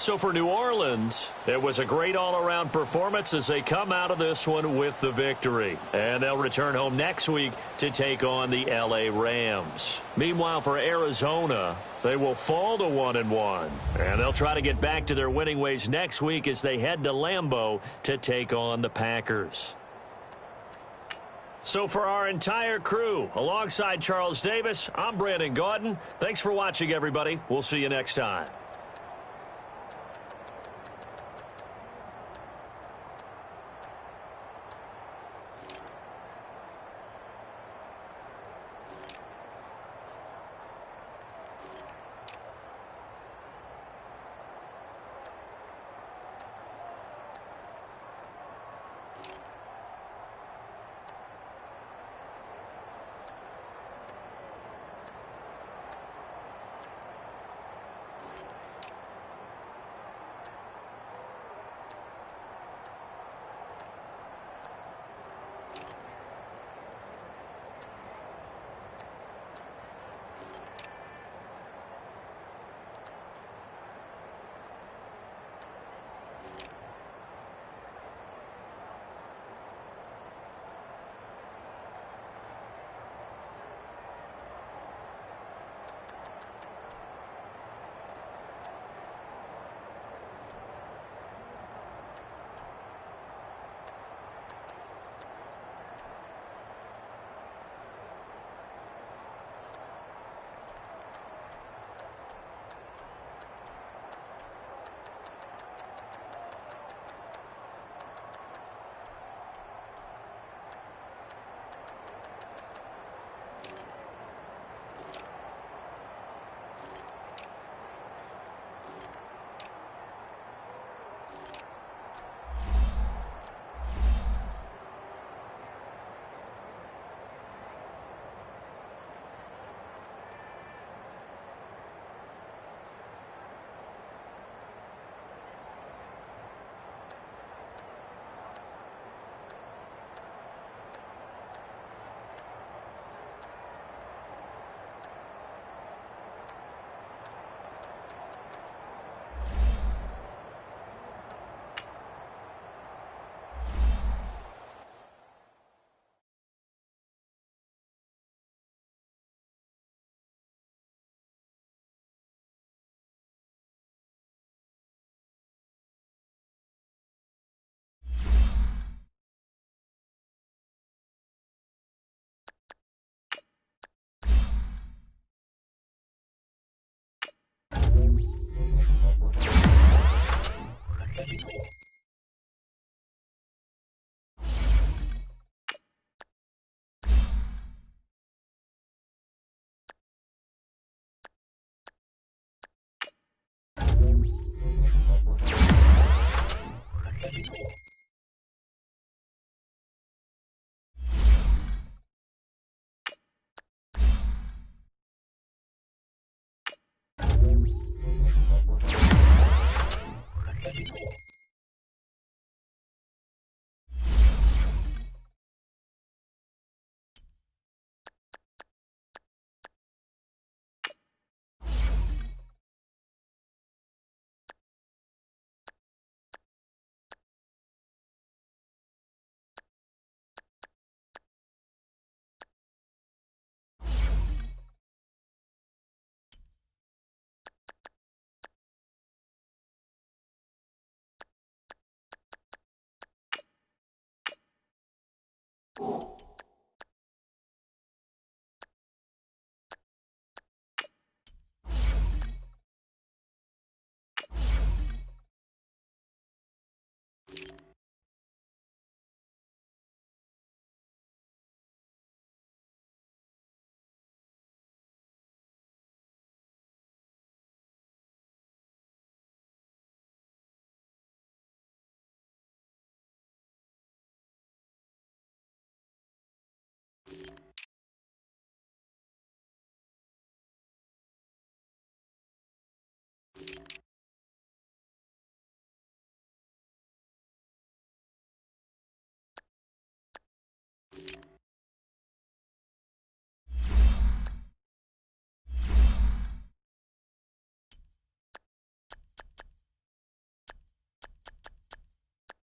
So for New Orleans, it was a great all-around performance as they come out of this one with the victory. And they'll return home next week to take on the L.A. Rams. Meanwhile, for Arizona, they will fall to 1-1. And they'll try to get back to their winning ways next week as they head to Lambeau to take on the Packers. So for our entire crew, alongside Charles Davis, I'm Brandon Gaudin. Thanks for watching, everybody. We'll see you next time.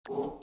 you